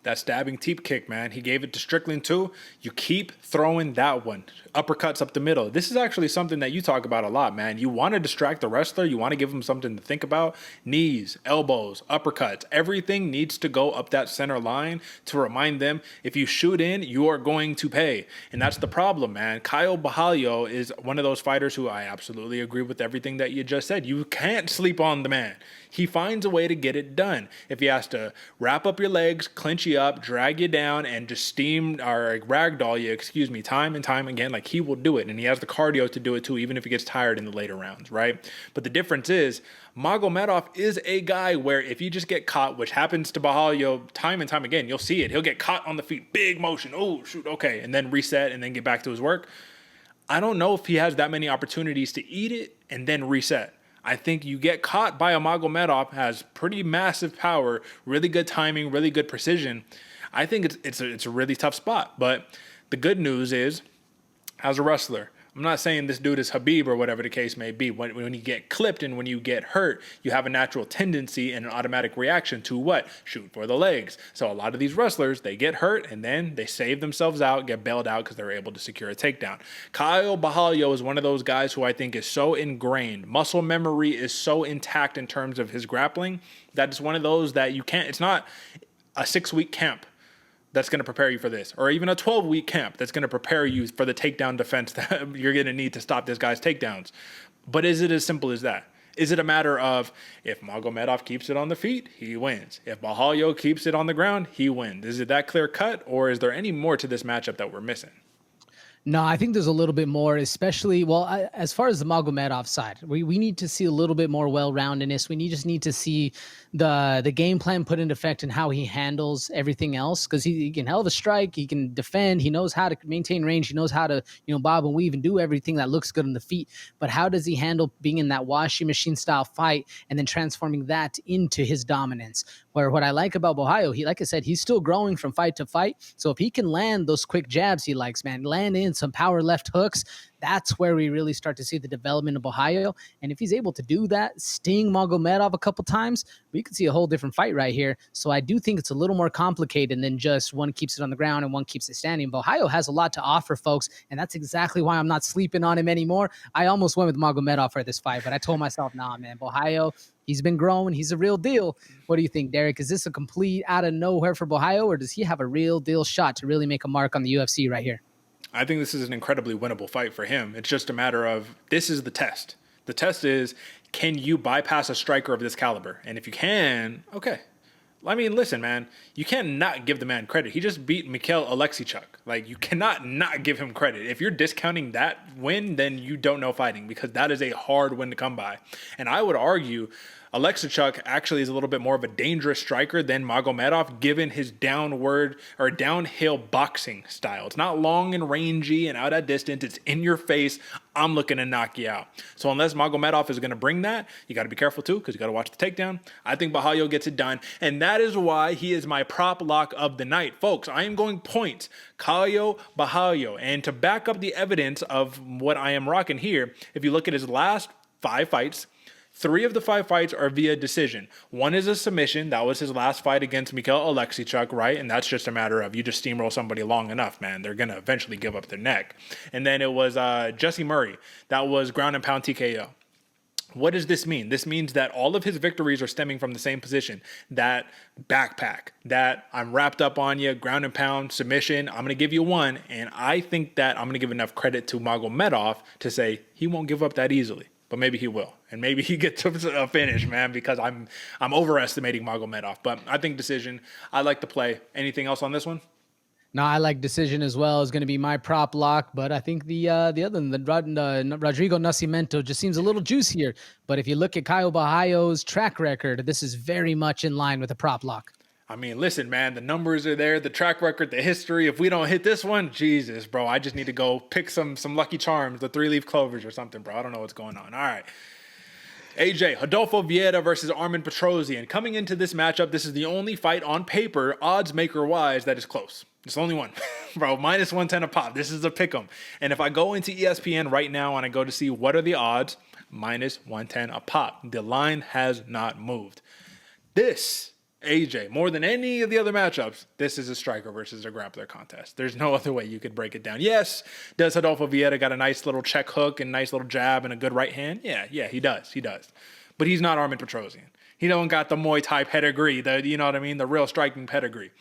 That stabbing teep kick, man. He gave it to Strickland too. You keep throwing that one. Uppercuts up the middle. This is actually something that you talk about a lot, man. You want to distract the wrestler. You want to give him something to think about. Knees, elbows, uppercuts. Everything needs to go up that center line to remind them, if you shoot in, you are going to pay. And that's the problem, man. Caio Borralho is one of those fighters who I absolutely agree with everything that you just said. You can't sleep on the man. He finds a way to get it done. If he has to wrap up your legs, clinch you up, drag you down, and just steam or ragdoll you, time and time again, like, he will do it. And he has the cardio to do it too, even if he gets tired in the later rounds, right? But the difference is, Magomedov is a guy where if you just get caught, which happens to Borralho time and time again, you'll see it. He'll get caught on the feet, big motion, oh, shoot, okay, and then reset and then get back to his work. I don't know if he has that many opportunities to eat it and then reset. I think you get caught by a Magomedov, has pretty massive power, really good timing, really good precision. I think it's a really tough spot. But the good news is, as a wrestler, I'm not saying this dude is Khabib or whatever the case may be. When you get clipped and when you get hurt, you have a natural tendency and an automatic reaction to what? Shoot for the legs. So a lot of these wrestlers, they get hurt and then they save themselves out, get bailed out because they're able to secure a takedown. Caio Borralho is one of those guys who I think is so ingrained. Muscle memory is so intact in terms of his grappling that it's one of those that you can't, it's not a 6-week camp that's going to prepare you for this, or even a 12-week camp that's going to prepare you for the takedown defense that you're going to need to stop this guy's takedowns. But is it as simple as that? Is it a matter of, if Magomedov keeps it on the feet, he wins? If Borralho keeps it on the ground, he wins? Is it that clear cut, or is there any more to this matchup that we're missing? No, I think there's a little bit more, especially, as far as the Magomedov side, we need to see a little bit more well-roundedness. We just need to see the game plan put into effect and how he handles everything else, because he can hell of a strike, he can defend, he knows how to maintain range, he knows how to bob and weave and do everything that looks good on the feet. But how does he handle being in that washing machine style fight and then transforming that into his dominance? Where what I like about Borralho, like I said, he's still growing from fight to fight. So if he can land those quick jabs he likes, man, land in some power left hooks, that's where we really start to see the development of Borralho. And if he's able to do that, sting Magomedov a couple times, we could see a whole different fight right here. So I do think it's a little more complicated than just one keeps it on the ground and one keeps it standing. Borralho has a lot to offer, folks, and that's exactly why I'm not sleeping on him anymore. I almost went with Magomedov for this fight, but I told myself, nah, man, Borralho, he's been growing. He's a real deal. What do you think, Derick? Is this a complete out of nowhere for Borralho, or does he have a real deal shot to really make a mark on the UFC right here? I think this is an incredibly winnable fight for him. It's just a matter of, this is the test. The test is, can you bypass a striker of this caliber? And if you can, okay. I mean, listen, man, you can't not give the man credit. He just beat Mikhail Alexichuk. Like, you cannot not give him credit. If you're discounting that win, then you don't know fighting, because that is a hard win to come by. And I would argue Alexichuk actually is a little bit more of a dangerous striker than Magomedov, given his downward or downhill boxing style. It's not long and rangy and out at distance. It's in your face. I'm looking to knock you out. So unless Magomedov is going to bring that, you got to be careful too, because you got to watch the takedown. I think Borralho gets it done, and that is why he is my prop lock of the night. Folks, I am going points. Caio Borralho. And to back up the evidence of what I am rocking here, if you look at his last 5 fights, 3 of the 5 fights are via decision. 1 is a submission. That was his last fight against Mikhail Alexichuk, right? And that's just a matter of, you just steamroll somebody long enough, man, they're going to eventually give up their neck. And then it was Jesse Murray. That was ground and pound TKO. What does this mean? This means that all of his victories are stemming from the same position. That backpack, that I'm wrapped up on you, ground and pound, submission, I'm going to give you 1. And I think that I'm going to give enough credit to Magomedov to say he won't give up that easily. But maybe he will. And maybe he gets a finish, man, because I'm overestimating Magomedov. But I think decision. I like to play. Anything else on this one? No, I like decision as well. Is going to be my prop lock, but I think the other one, Rodrigo Nascimento, just seems a little juicier. But if you look at Caio Borralho's track record, this is very much in line with a prop lock. I mean, listen, man, the numbers are there, the track record, the history. If we don't hit this one, Jesus, bro, I just need to go pick some lucky charms, the 3-leaf clovers or something, bro. I don't know what's going on. All right. AJ, Rodolfo Vieira versus Armen Petrosyan. Coming into this matchup, this is the only fight on paper, odds maker-wise, that is close. It's the only one. Bro, minus 110 a pop. This is a pick'em. And if I go into ESPN right now and I go to see what are the odds, minus 110 a pop. The line has not moved. This AJ, more than any of the other matchups, this is a striker versus a grappler contest. There's no other way you could break it down. Yes, does Rodolfo Vieira got a nice little check hook and nice little jab and a good right hand? Yeah, he does. But he's not Armin Petrosyan. He don't got the Muay Thai pedigree, you know what I mean? The real striking pedigree.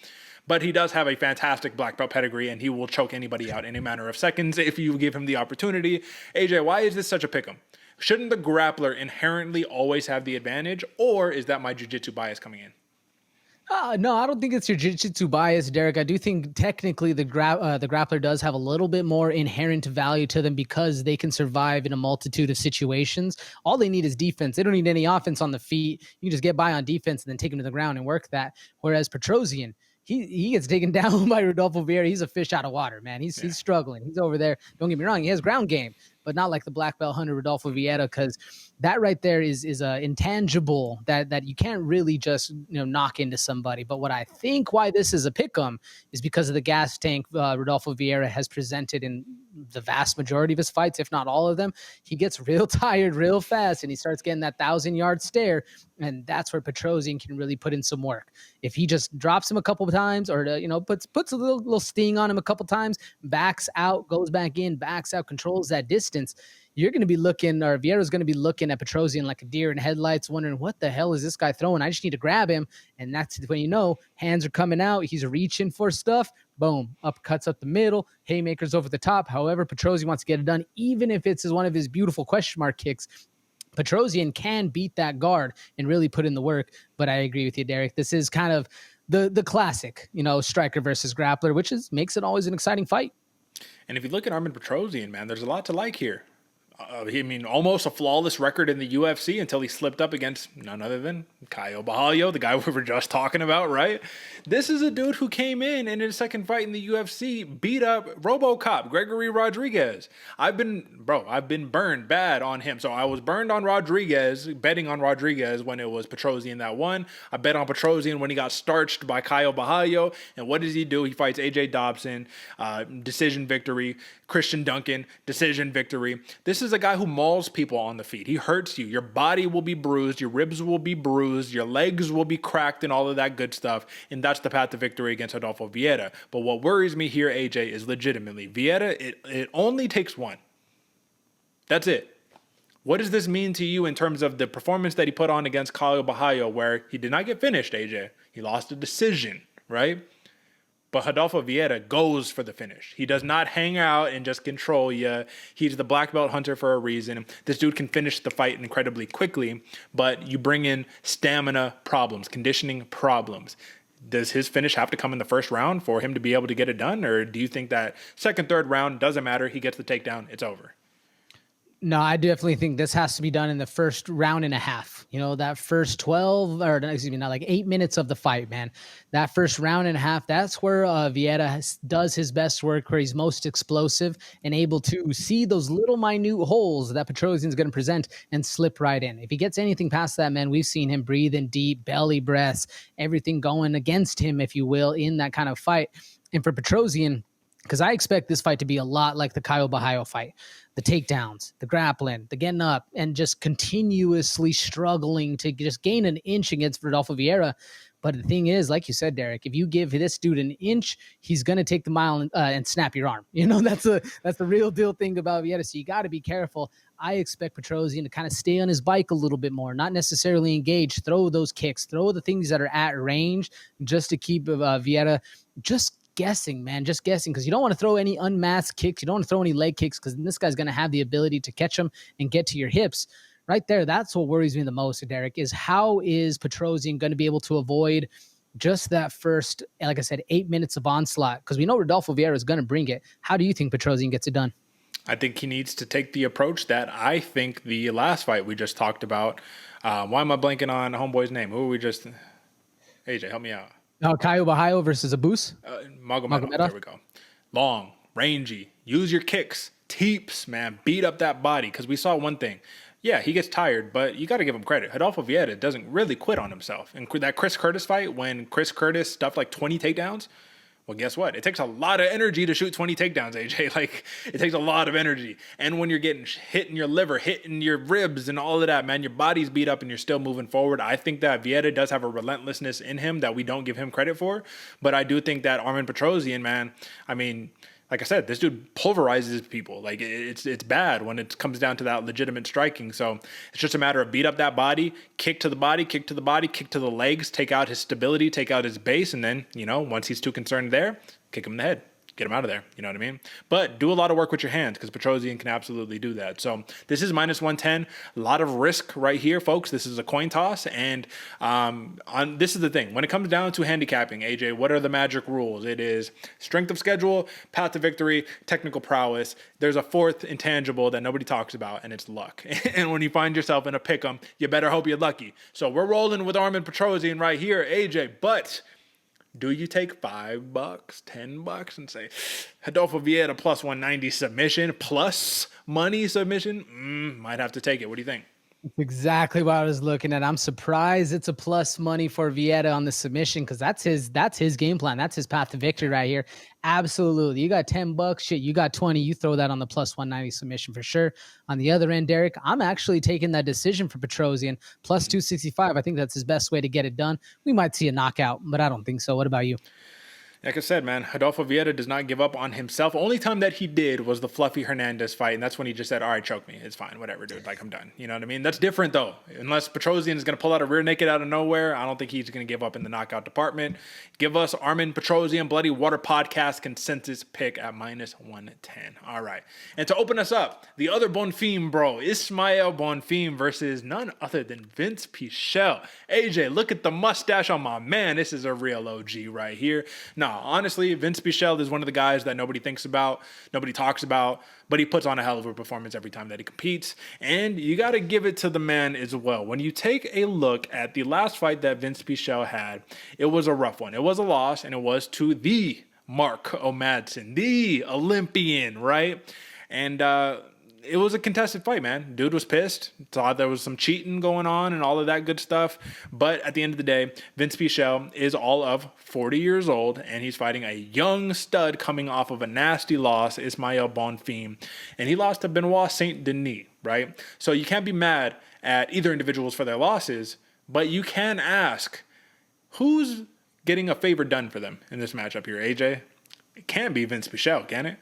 But he does have a fantastic black belt pedigree, and he will choke anybody out in a matter of seconds if you give him the opportunity. AJ, why is this such a pick'em? Shouldn't the grappler inherently always have the advantage, or is that my jiu-jitsu bias coming in? No, I don't think it's your jiu-jitsu bias, Derek. I do think technically the grappler does have a little bit more inherent value to them because they can survive in a multitude of situations. All they need is defense. They don't need any offense on the feet. You can just get by on defense and then take him to the ground and work that. Whereas Petrosyan, he gets taken down by Rodolfo Vieira. He's a fish out of water, man. He's struggling. He's over there. Don't get me wrong. He has ground game, but not like the black belt hunter Rodolfo Vieira, because that right there is a intangible that you can't really just knock into somebody. But what I think why this is a pick'em is because of the gas tank Rodolfo Vieira has presented in the vast majority of his fights, if not all of them. He gets real tired real fast, and he starts getting that 1,000-yard stare, and that's where Petrosyan can really put in some work. If he just drops him a couple of times, or puts a little sting on him a couple times, backs out, goes back in, backs out, controls that distance, you're going to be looking, or Vieira's going to be looking at Petrosyan like a deer in headlights, wondering, what the hell is this guy throwing? I just need to grab him. And that's when hands are coming out. He's reaching for stuff. Boom. Uppercuts up the middle. Haymakers over the top. However, Petrosyan wants to get it done, even if it's one of his beautiful question mark kicks. Petrosyan can beat that guard and really put in the work. But I agree with you, Derek. This is kind of the classic, striker versus grappler, which makes it always an exciting fight. And if you look at Armin Petrosyan, man, there's a lot to like here. Almost a flawless record in the UFC until he slipped up against none other than Caio Borralho, the guy we were just talking about, right? This is a dude who came in his second fight in the UFC, beat up RoboCop, Gregory Rodriguez. I've been burned bad on him. So I was burned on Rodriguez, betting on Rodriguez when it was Petrosyan that won. I bet on Petrosyan when he got starched by Caio Borralho. And what does he do? He fights AJ Dobson, decision victory. Christian Duncan, decision victory. This is a guy who mauls people on the feet. He hurts you. Your body will be bruised. Your ribs will be bruised. Your legs will be cracked and all of that good stuff. And that's the path to victory against Rodolfo Vieira. But what worries me here, AJ, is legitimately Vieira, it only takes one. That's it. What does this mean to you in terms of the performance that he put on against Caio Borralho, where he did not get finished, AJ? He lost a decision, right? But Rodolfo Vieira goes for the finish. He does not hang out and just control you. He's the black belt hunter for a reason. This dude can finish the fight incredibly quickly, but you bring in stamina problems, conditioning problems. Does his finish have to come in the first round for him to be able to get it done? Or do you think that second, third round, doesn't matter, he gets the takedown, it's over? No, I definitely think this has to be done in the first round and a half. That first 8 minutes of the fight, man. That first round and a half, that's where Vieira does his best work, where he's most explosive and able to see those little minute holes that Petrosyan's going to present and slip right in. If he gets anything past that, man, we've seen him breathe in deep, belly breaths, everything going against him, if you will, in that kind of fight. And for Petrosyan, because I expect this fight to be a lot like the Caio Borralho fight. The takedowns, the grappling, the getting up, and just continuously struggling to just gain an inch against Rodolfo Vieira. But the thing is, like you said, Derek, if you give this dude an inch, he's going to take the mile and snap your arm. That's the real deal thing about Vieira. So you got to be careful. I expect Petrosyan to kind of stay on his bike a little bit more, not necessarily engage, throw those kicks, throw the things that are at range just to keep Vieira just guessing, because you don't want to throw any unmasked kicks. You don't want to throw any leg kicks, because this guy's going to have the ability to catch them and get to your hips. Right there, that's what worries me the most, Derek, is how is Petrosyan going to be able to avoid just that first, like I said, 8 minutes of onslaught? Because we know Rodolfo Vieira is going to bring it. How do you think Petrosyan gets it done? I think he needs to take the approach that I think the last fight we just talked about. Why am I blanking on homeboy's name? Who we just... AJ, help me out. Caio Borralho versus Abus? Magomedov. There we go. Long, rangy, use your kicks, teeps, man, beat up that body. Because we saw one thing. Yeah, he gets tired, but you got to give him credit. Rodolfo Vieira doesn't really quit on himself. And that Chris Curtis fight, when Chris Curtis stuffed like 20 takedowns, Well, guess what? It takes a lot of energy to shoot 20 takedowns, AJ. Like, it takes a lot of energy. And when you're getting hit in your liver, hit in your ribs, and all of that, man, your body's beat up and you're still moving forward. I think that Vieira does have a relentlessness in him that we don't give him credit for. But I do think that Armen Petrosyan, man, I mean, like I said, this dude pulverizes people. Like, it's bad when it comes down to that legitimate striking. So it's just a matter of beat up that body, kick to the body, kick to the body, kick to the legs, take out his stability, take out his base, and then, once he's too concerned there, kick him in the head. Get him out of there. You know what I mean? But do a lot of work with your hands because Petrosyan can absolutely do that. So this is minus 110. A lot of risk right here, folks. This is a coin toss. And this is the thing. When it comes down to handicapping, AJ, what are the magic rules? It is strength of schedule, path to victory, technical prowess. There's a fourth intangible that nobody talks about, and it's luck. And when you find yourself in a pick'em, you better hope you're lucky. So we're rolling with Armen Petrosyan right here, AJ. But do you take $5, $10 and say, Rodolfo Vieira plus 190 submission, plus money submission? Might have to take it. What do you think? That's exactly what I was looking at. I'm surprised it's a plus money for Vieira on the submission because that's his game plan. That's his path to victory right here. Absolutely. You got $10, shit, you got 20. You throw that on the plus 190 submission for sure. On the other end, Derek, I'm actually taking that decision for Petrosyan plus 265. I think that's his best way to get it done. We might see a knockout, but I don't think so. What about you? Like I said, man, Rodolfo Vieira does not give up on himself. Only time that he did was the Fluffy Hernandez fight, and that's when he just said, all right, choke me. It's fine. Whatever, dude. Like, I'm done. You know what I mean? That's different, though. Unless Petrosyan is going to pull out a rear naked out of nowhere, I don't think he's going to give up in the knockout department. Give us Armen Petrosyan Bloody Water Podcast consensus pick at minus 110. All right. And to open us up, the other Bonfim, bro, Ismael Bonfim versus none other than Vince Pichel. AJ, look at the mustache on my man. This is a real OG right here. Nah, honestly, Vince Pichel is one of the guys that nobody thinks about, nobody talks about, but he puts on a hell of a performance every time that he competes. And you got to give it to the man as well. When you take a look at the last fight that Vince Pichel had, it was a rough one. It was a loss, and it was to the Mark O'Madsen, the Olympian, right? And it was a contested fight, man. Dude was pissed. Thought there was some cheating going on and all of that good stuff. But at the end of the day, Vince Pichel is all of 40 years old, and he's fighting a young stud coming off of a nasty loss, Ismael Bonfim. And he lost to Benoit Saint Denis, right? So you can't be mad at either individuals for their losses, but you can ask, who's getting a favor done for them in this matchup here, AJ? It can't be Vince Pichel, can it?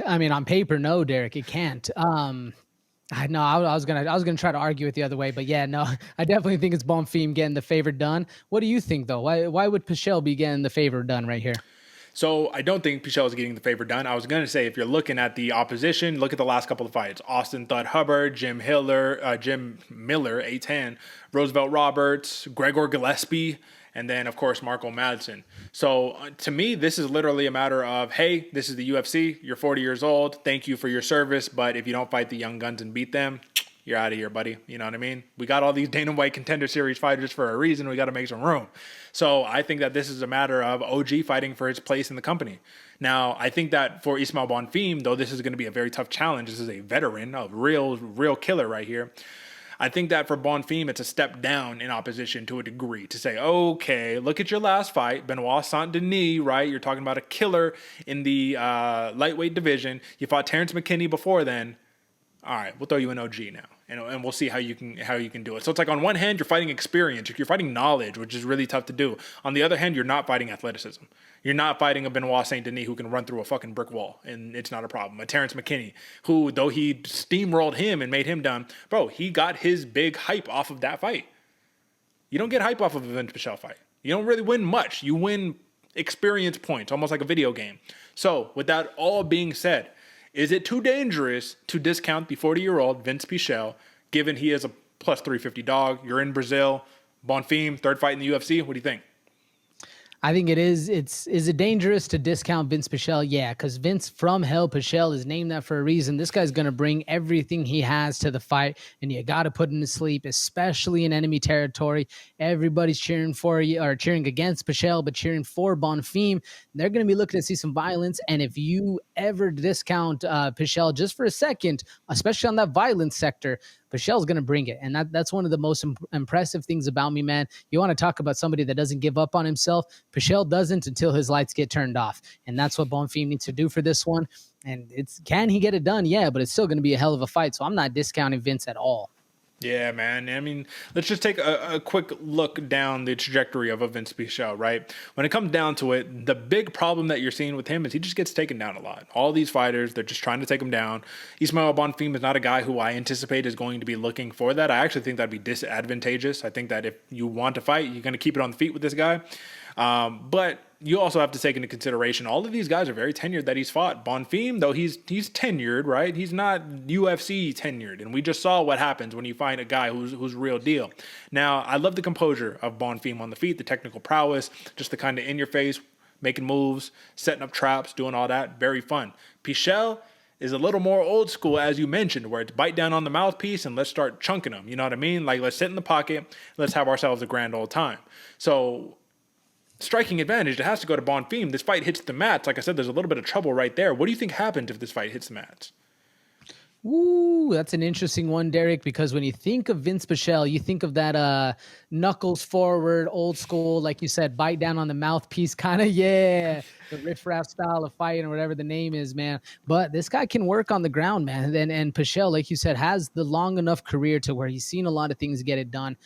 I mean, on paper, no, Derek, it can't. I know I was gonna try to argue it the other way, but yeah, no, I definitely think it's Bonfim getting the favor done. What do you think though? Why would Pichel be getting the favor done right here? So I don't think Pichel is getting the favor done. I was going to say, if you're looking at the opposition, look at the last couple of fights. Austin Thud Hubbard, Jim Miller, A10, Roosevelt Roberts, Gregor Gillespie, and then, of course, Marco Madsen. So to me, this is literally a matter of, hey, this is the UFC. You're 40 years old. Thank you for your service. But if you don't fight the young guns and beat them, you're out of here, buddy. You know what I mean? We got all these Dana White Contender Series fighters for a reason. We got to make some room. So I think that this is a matter of OG fighting for his place in the company. Now, I think that for Ismael Bonfim, though this is going to be a very tough challenge, this is a veteran, a real killer right here. I think that for Bonfim, it's a step down in opposition to a degree to say, okay, look at your last fight, Benoit Saint Denis, right? You're talking about a killer in the lightweight division. You fought Terrence McKinney before then. All right, we'll throw you an OG now, and we'll see how you can do it. So it's like on one hand, you're fighting experience, you're fighting knowledge, which is really tough to do. On the other hand, you're not fighting athleticism. You're not fighting a Benoit Saint Denis who can run through a fucking brick wall, and it's not a problem. A Terrence McKinney, who, though he steamrolled him and made him done, bro, he got his big hype off of that fight. You don't get hype off of a Vince Pichel fight. You don't really win much. You win experience points, almost like a video game. So with that all being said, is it too dangerous to discount the 40-year-old Vince Pichel, given he is a plus 350 dog? You're in Brazil. Bonfim, third fight in the UFC. What do you think? I think it is. Is it dangerous to discount Vince Pichel? Yeah, because Vince from Hell Pichel is named that for a reason. This guy's going to bring everything he has to the fight, and you got to put him to sleep, especially in enemy territory. Everybody's cheering for you, or cheering against Pichel, but cheering for Bonfim. They're going to be looking to see some violence, and if you ever discount Pichel just for a second, especially on that violence sector, Pichel's going to bring it. And that's one of the most impressive things about me, man. You want to talk about somebody that doesn't give up on himself. Pichel doesn't until his lights get turned off. And that's what Bonfim needs to do for this one. And can he get it done? Yeah, but it's still going to be a hell of a fight. So I'm not discounting Vince at all. Yeah, man. I mean, let's just take a quick look down the trajectory of a Vince Pichel, right? When it comes down to it, the big problem that you're seeing with him is he just gets taken down a lot. All these fighters, they're just trying to take him down. Ismael Bonfim is not a guy who I anticipate is going to be looking for that. I actually think that'd be disadvantageous. I think that if you want to fight, you're going to keep it on the feet with this guy. But you also have to take into consideration all of these guys are very tenured that he's fought. Bonfim, though, he's tenured, right? He's not UFC tenured, and we just saw what happens when you find a guy who's real deal. Now, I love the composure of Bonfim on the feet, the technical prowess, just the kind of in your face, making moves, setting up traps, doing all that. Very fun. Pichel is a little more old school, as you mentioned, where it's bite down on the mouthpiece and let's start chunking them. You know what I mean? Like, let's sit in the pocket, let's have ourselves a grand old time. So, striking advantage, it has to go to Bonfim. This fight hits the mats. Like I said, there's a little bit of trouble right there. What do you think happens if this fight hits the mats? Ooh, that's an interesting one, Derek, because when you think of Vince Pichel, you think of that knuckles forward, old school, like you said, bite down on the mouthpiece kind of, the riff-raff style of fighting or whatever the name is, man. But this guy can work on the ground, man. And Pichel, like you said, has the long enough career to where he's seen a lot of things get it done.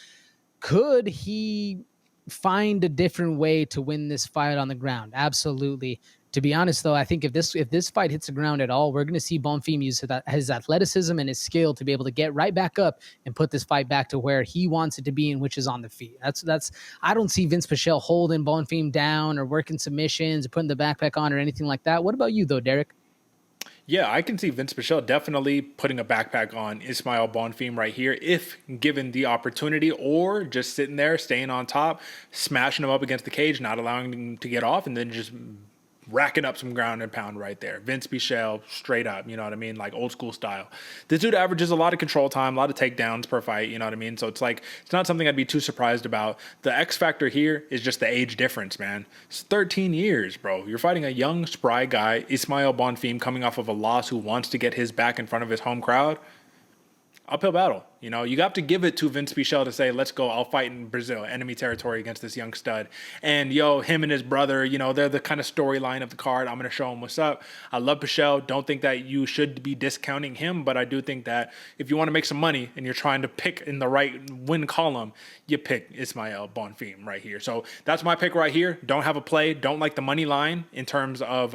Could he find a different way to win this fight on the ground? Absolutely. To be honest, though, I think if this fight hits the ground at all, we're going to see Bonfim use his athleticism and his skill to be able to get right back up and put this fight back to where he wants it to be, and which is on the feet. That's I don't see Vince Pichel holding Bonfim down or working submissions or putting the backpack on or anything like that. What about you, though, Derek? Yeah, I can see Vince Pichel definitely putting a backpack on Ismael Bonfim right here if given the opportunity, or just sitting there, staying on top, smashing him up against the cage, not allowing him to get off, and then just racking up some ground and pound right there. Vince Pichel, straight up, you know what I mean? Like old school style. This dude averages a lot of control time, a lot of takedowns per fight, you know what I mean? So it's like, it's not something I'd be too surprised about. The X factor here is just the age difference, man. It's 13 years, bro. You're fighting a young, spry guy, Ismael Bonfim, coming off of a loss, who wants to get his back in front of his home crowd. Uphill battle. You know, you have to give it to Vince Pichel to say, let's go, I'll fight in Brazil, enemy territory, against this young stud. And, him and his brother, they're the kind of storyline of the card. I'm going to show him what's up. I love Pichel. Don't think that you should be discounting him, but I do think that if you want to make some money and you're trying to pick in the right win column, you pick Ismael Bonfim right here. So that's my pick right here. Don't have a play. Don't like the money line in terms of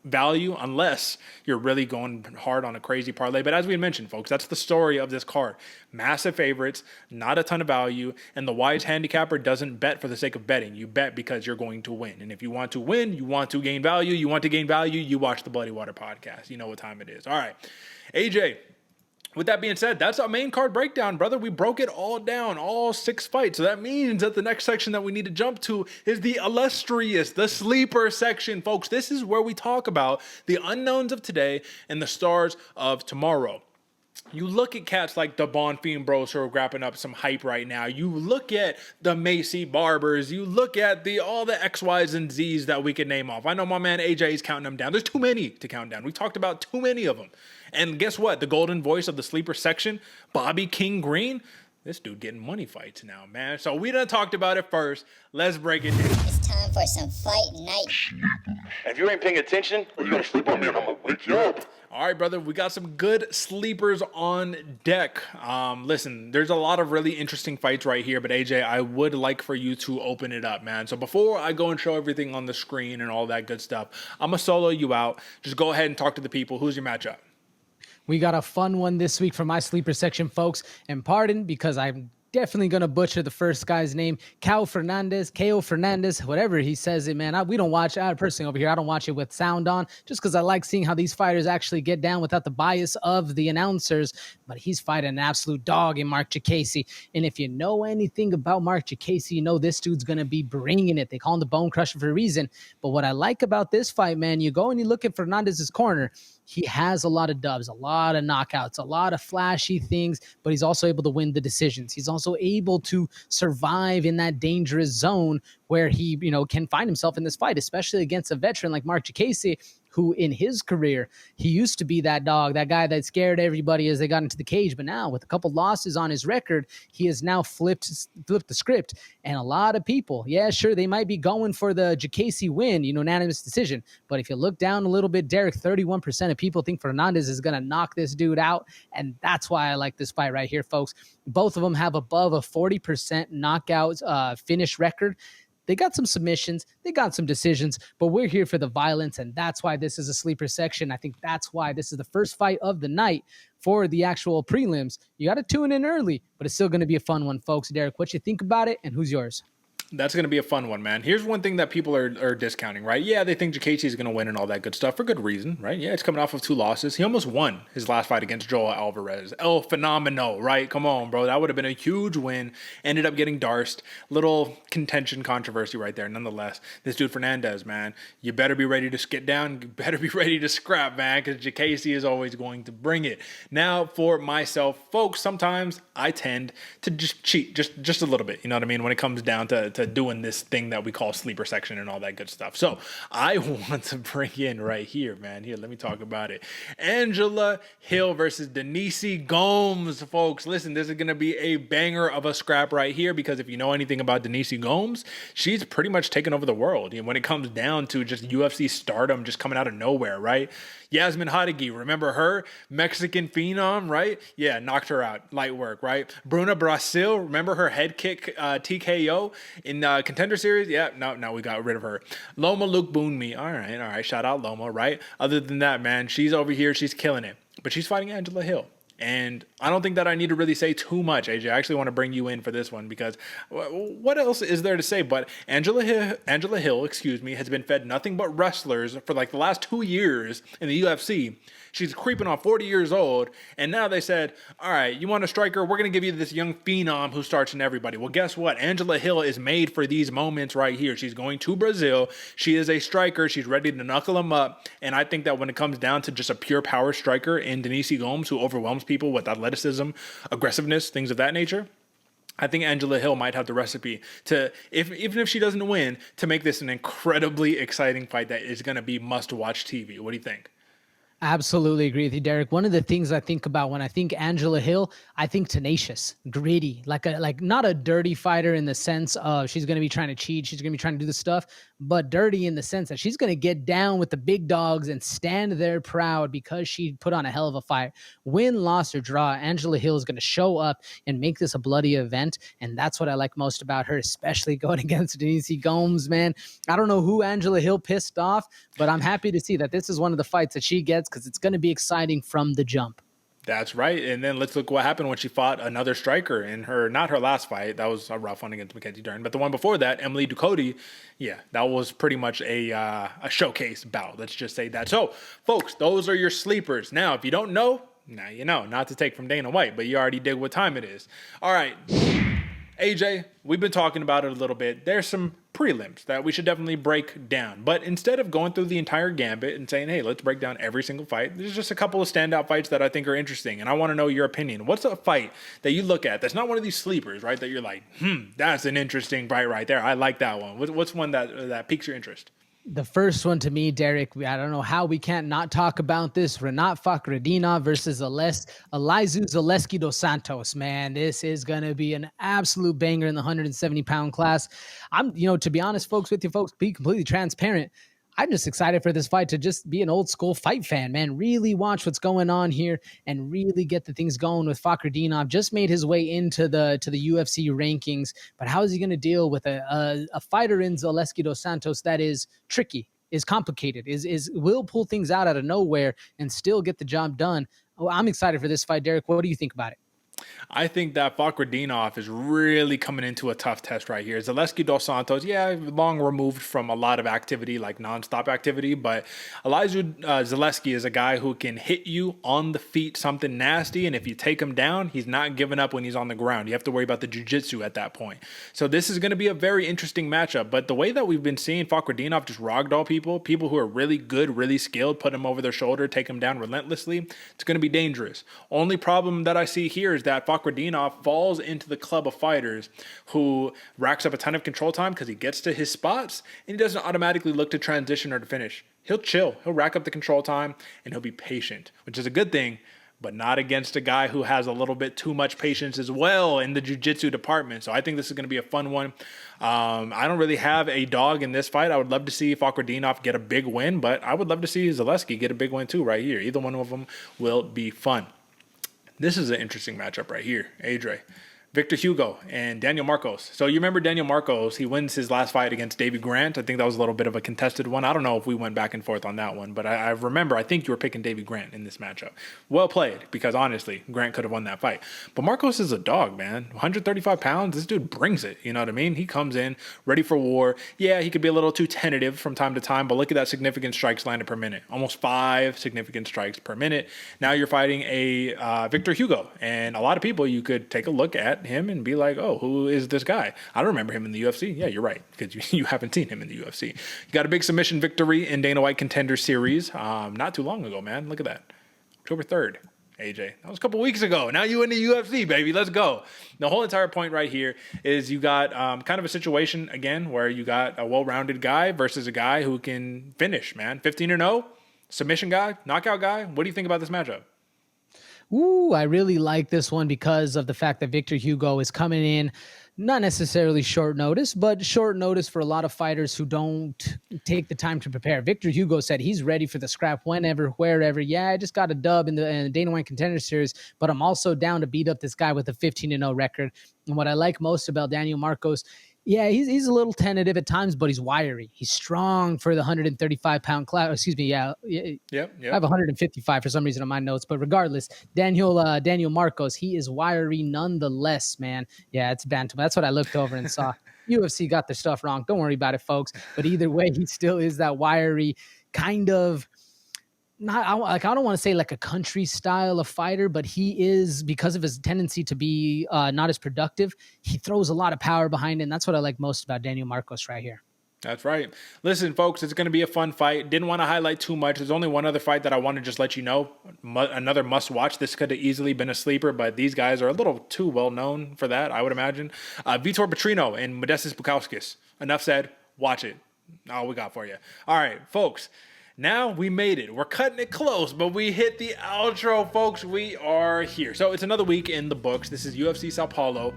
value, unless you're really going hard on a crazy parlay. But as we mentioned, folks, that's the story of this card. Massive favorites, not a ton of value, and the wise handicapper doesn't bet for the sake of betting. You bet because you're going to win. And if you want to win, you want to gain value, you watch the Bloody Water podcast. You know what time it is. All right, AJ, with that being said, that's our main card breakdown, brother. We broke it all down, all 6 fights. So that means that the next section that we need to jump to is the illustrious, the sleeper section, folks. This is where we talk about the unknowns of today and the stars of tomorrow. You look at cats like the Bonfim bros who are grabbing up some hype right now. You look at the Macy Barbers. You look at all the X, Y's, and Z's that we can name off. I know my man AJ is counting them down. There's too many to count down. We talked about too many of them. And guess what? The golden voice of the sleeper section, Bobby King Green, this dude getting money fights now, man. So we done talked about it first. Let's break it down. It's time for some fight night. And if you ain't paying attention, you're gonna sleep on me and I'm gonna wake you up. All right, brother, we got some good sleepers on deck. Listen, there's a lot of really interesting fights right here, but AJ, I would like for you to open it up, man. So before I go and show everything on the screen and all that good stuff, I'm going to solo you out. Just go ahead and talk to the people. Who's your matchup? We got a fun one this week for my sleeper section, folks. And pardon, because I'm definitely going to butcher the first guy's name, Ko Fernandez, whatever he says it, man. We don't watch, I personally over here, I don't watch it with sound on, just because I like seeing how these fighters actually get down without the bias of the announcers. But he's fighting an absolute dog in Mark Jacasey. And if you know anything about Mark Jacasey, you know this dude's going to be bringing it. They call him the Bone Crusher for a reason. But what I like about this fight, man, you go and you look at Fernandez's corner. He has a lot of dubs, a lot of knockouts, a lot of flashy things, but he's also able to win the decisions. He's also able to survive in that dangerous zone where he, can find himself in this fight, especially against a veteran like Mark Jacasey, who in his career, he used to be that dog, that guy that scared everybody as they got into the cage. But now with a couple losses on his record, he has now flipped the script. And a lot of people, yeah, sure, they might be going for the Jacasey win, unanimous decision. But if you look down a little bit, Derek, 31% of people think Fernandez is going to knock this dude out. And that's why I like this fight right here, folks. Both of them have above a 40% knockout finish record. They got some submissions, they got some decisions, but we're here for the violence, and that's why this is a sleeper section. I think that's why this is the first fight of the night for the actual prelims. You got to tune in early, but it's still going to be a fun one, folks. Derek, what you think about it, and who's yours? That's going to be a fun one, man. Here's one thing that people are discounting, right? Yeah, they think Jacasey is going to win and all that good stuff for good reason, right? Yeah, it's coming off of 2 losses. He almost won his last fight against Joel Alvarez. El Fenomeno, right? Come on, bro. That would have been a huge win. Ended up getting Darced. Little contention controversy right there. Nonetheless, this dude Fernandez, man, you better be ready to skid down. You better be ready to scrap, man, because Jacasey is always going to bring it. Now, for myself, folks, sometimes I tend to just cheat just a little bit. You know what I mean? When it comes down to doing this thing that we call sleeper section and all that good stuff. So I want to bring in right here, man. Here, let me talk about it. Angela Hill versus Denise Gomes, folks. Listen, this is going to be a banger of a scrap right here, because if you know anything about Denise Gomes, she's pretty much taken over the world. When it comes down to just UFC stardom just coming out of nowhere, right? Yasmin Hadigi, remember her? Mexican phenom, right? Yeah, knocked her out. Light work, right? Bruna Brasil, remember her head kick TKO in Contender Series? Yeah, no, we got rid of her. Loma Luke Boonmi. All right. Shout out Loma, right? Other than that, man, she's over here. She's killing it. But she's fighting Angela Hill. And I don't think that I need to really say too much, AJ. I actually want to bring you in for this one, because what else is there to say? But Angela Hill, has been fed nothing but wrestlers for like the last 2 years in the UFC. She's creeping on 40 years old, and now they said, all right, you want a striker? We're going to give you this young phenom who starts in everybody. Well, guess what? Angela Hill is made for these moments right here. She's going to Brazil. She is a striker. She's ready to knuckle them up, and I think that when it comes down to just a pure power striker in Denise Gomes, who overwhelms people with athleticism, aggressiveness, things of that nature, I think Angela Hill might have the recipe to, even if she doesn't win, to make this an incredibly exciting fight that is going to be must-watch TV. What do you think? Absolutely agree with you, Derek. One of the things I think about when I think Angela Hill, I think tenacious, gritty, like not a dirty fighter in the sense of she's going to be trying to cheat, she's going to be trying to do the stuff, but dirty in the sense that she's going to get down with the big dogs and stand there proud because she put on a hell of a fight. Win, loss, or draw, Angela Hill is going to show up and make this a bloody event, and that's what I like most about her, especially going against Denise Gomes, man. I don't know who Angela Hill pissed off, but I'm happy to see that this is one of the fights that she gets, because it's going to be exciting from the jump. That's right. And then let's look what happened when she fought another striker in not her last fight. That was a rough one against Mackenzie Dern. But the one before that, Emily Ducote, yeah, that was pretty much a showcase bout. Let's just say that. So, folks, those are your sleepers. Now, if you don't know, now you know. Not to take from Dana White, but you already dig what time it is. All right. AJ, we've been talking about it a little bit. There's some prelims that we should definitely break down. But instead of going through the entire gambit and saying, hey, let's break down every single fight, there's just a couple of standout fights that I think are interesting. And I want to know your opinion. What's a fight that you look at that's not one of these sleepers, right? That you're like, that's an interesting fight right there. I like that one. What's one that piques your interest? The first one to me, Derek, I don't know how we can't not talk about this. Renat Fakhretdinov versus Elizeu Zaleski dos Santos, man. This is going to be an absolute banger in the 170-pound class. To be honest, be completely transparent. I'm just excited for this fight to just be an old school fight fan, man. Really watch what's going on here and really get the things going with Fakhretdinov. Just made his way into the UFC rankings, but how is he going to deal with a fighter in Zaleski dos Santos that is tricky, is complicated, will pull things out of nowhere and still get the job done? Oh, I'm excited for this fight, Derek. What do you think about it? I think that Fakhretdinov is really coming into a tough test right here. Zaleski dos Santos, yeah, long removed from a lot of activity, like nonstop activity, but Elizeu Zaleski is a guy who can hit you on the feet, something nasty, and if you take him down, he's not giving up when he's on the ground. You have to worry about the jiu-jitsu at that point. So this is going to be a very interesting matchup, but the way that we've been seeing Fakhretdinov just ragdoll people who are really good, really skilled, put him over their shoulder, take him down relentlessly, it's going to be dangerous. Only problem that I see here is that that Fakhretdinov falls into the club of fighters who racks up a ton of control time because he gets to his spots and he doesn't automatically look to transition or to finish. He'll chill. He'll rack up the control time and he'll be patient, which is a good thing, but not against a guy who has a little bit too much patience as well in the jiu-jitsu department. So I think this is going to be a fun one. I don't really have a dog in this fight. I would love to see Fakhretdinov get a big win, but I would love to see Zaleski get a big win too right here. Either one of them will be fun. This is an interesting matchup right here, AJ. Victor Hugo and Daniel Marcos. So you remember Daniel Marcos, he wins his last fight against Davey Grant. I think that was a little bit of a contested one. I don't know if we went back and forth on that one, but I remember, I think you were picking Davey Grant in this matchup. Well played, because honestly, Grant could have won that fight. But Marcos is a dog, man. 135 pounds, this dude brings it, you know what I mean? He comes in, ready for war. Yeah, he could be a little too tentative from time to time, but look at that significant strikes landed per minute. Almost 5 significant strikes per minute. Now you're fighting a Victor Hugo, and a lot of people, you could take a look at him and be like, oh, who is this guy? I don't remember him in the UFC. Yeah, you're right, because you haven't seen him in the UFC. You got a big submission victory in Dana White Contender Series not too long ago, man. Look at that. October 3rd, AJ. That was a couple weeks ago. Now you in the UFC, baby. Let's go. The whole entire point right here is you got kind of a situation, again, where you got a well-rounded guy versus a guy who can finish, man. 15-0, submission guy, knockout guy. What do you think about this matchup? Ooh, I really like this one because of the fact that Victor Hugo is coming in, not necessarily short notice, but short notice for a lot of fighters who don't take the time to prepare. Victor Hugo said he's ready for the scrap whenever, wherever. Yeah, I just got a dub in the Dana White Contender Series, but I'm also down to beat up this guy with a 15-0 record. And what I like most about Daniel Marcos, yeah, he's a little tentative at times, but he's wiry. He's strong for the 135-pound class. Excuse me, yeah. Yep. I have 155 for some reason on my notes, but regardless, Daniel Marcos, he is wiry nonetheless, man. Yeah, it's bantam. That's what I looked over and saw. UFC got their stuff wrong. Don't worry about it, folks. But either way, he still is that wiry kind of. I don't want to say like a country style of fighter, but he is, because of his tendency to be not as productive, he throws a lot of power behind it, and that's what I like most about Daniel Marcos right here. That's right. Listen, folks, it's going to be a fun fight. Didn't want to highlight too much. There's only one other fight that I want to just let you know. Another must-watch. This could have easily been a sleeper, but these guys are a little too well-known for that, I would imagine. Vitor Petrino and Modestas Bukauskas. Enough said. Watch it. All we got for you. All right, folks. Now we made it. We're cutting it close, but we hit the outro, folks. We are here. So it's another week in the books. This is UFC Sao Paulo.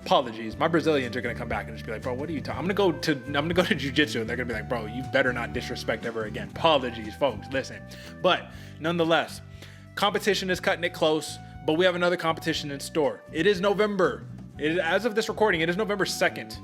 Apologies. My Brazilians are gonna come back and just be like, bro, what are you talking? I'm gonna go to jiu-jitsu, and they're gonna be like, bro, you better not disrespect ever again. Apologies, folks. Listen. But nonetheless, competition is cutting it close, but we have another competition in store. It is November. As of this recording, it is November 2nd.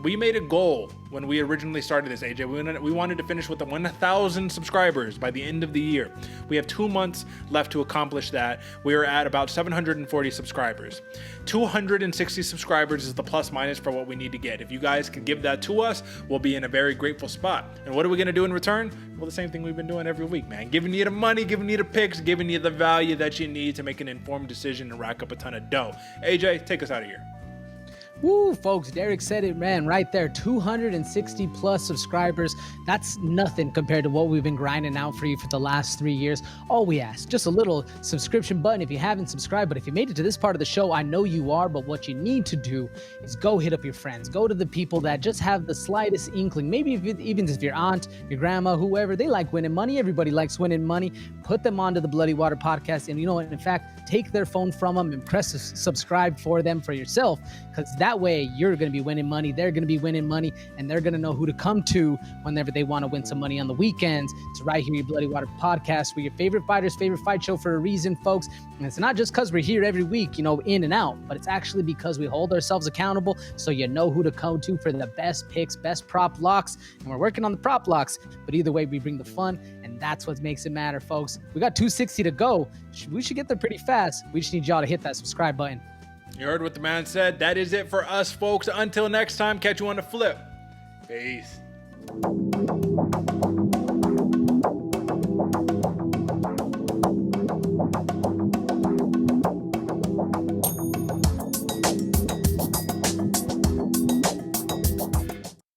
We made a goal when we originally started this, AJ. We wanted to finish with the 1,000 subscribers by the end of the year. We have 2 months left to accomplish that. We are at about 740 subscribers. 260 subscribers is the plus minus for what we need to get. If you guys can give that to us, we'll be in a very grateful spot. And what are we going to do in return? Well, the same thing we've been doing every week, man. Giving you the money, giving you the picks, giving you the value that you need to make an informed decision and rack up a ton of dough. AJ, take us out of here. Woo, folks, Derick said it, man, right there. 260 plus subscribers. That's nothing compared to what we've been grinding out for you for the last 3 years. All we ask, just a little subscription button if you haven't subscribed. But if you made it to this part of the show, I know you are. But what you need to do is go hit up your friends. Go to the people that just have the slightest inkling. Maybe even if your aunt, your grandma, whoever, they like winning money. Everybody likes winning money. Put them onto the Bloody Water podcast. And you know what? In fact, take their phone from them and press subscribe for them for yourself, because that way you're going to be winning money, they're going to be winning money, and they're going to know who to come to whenever they want to win some money on the weekends. It's right here, your Bloody Water podcast. We're your favorite fighters' favorite fight show for a reason, folks. And it's not just because we're here every week, in and out, but it's actually because we hold ourselves accountable, so you know who to come to for the best picks, best prop locks. And we're working on the prop locks, but either way, we bring the fun, and that's what makes it matter, folks. We got 260 to go. We should get there pretty fast. We just need y'all to hit that subscribe button. You heard what the man said. That is it for us, folks. Until next time, catch you on the flip. Peace.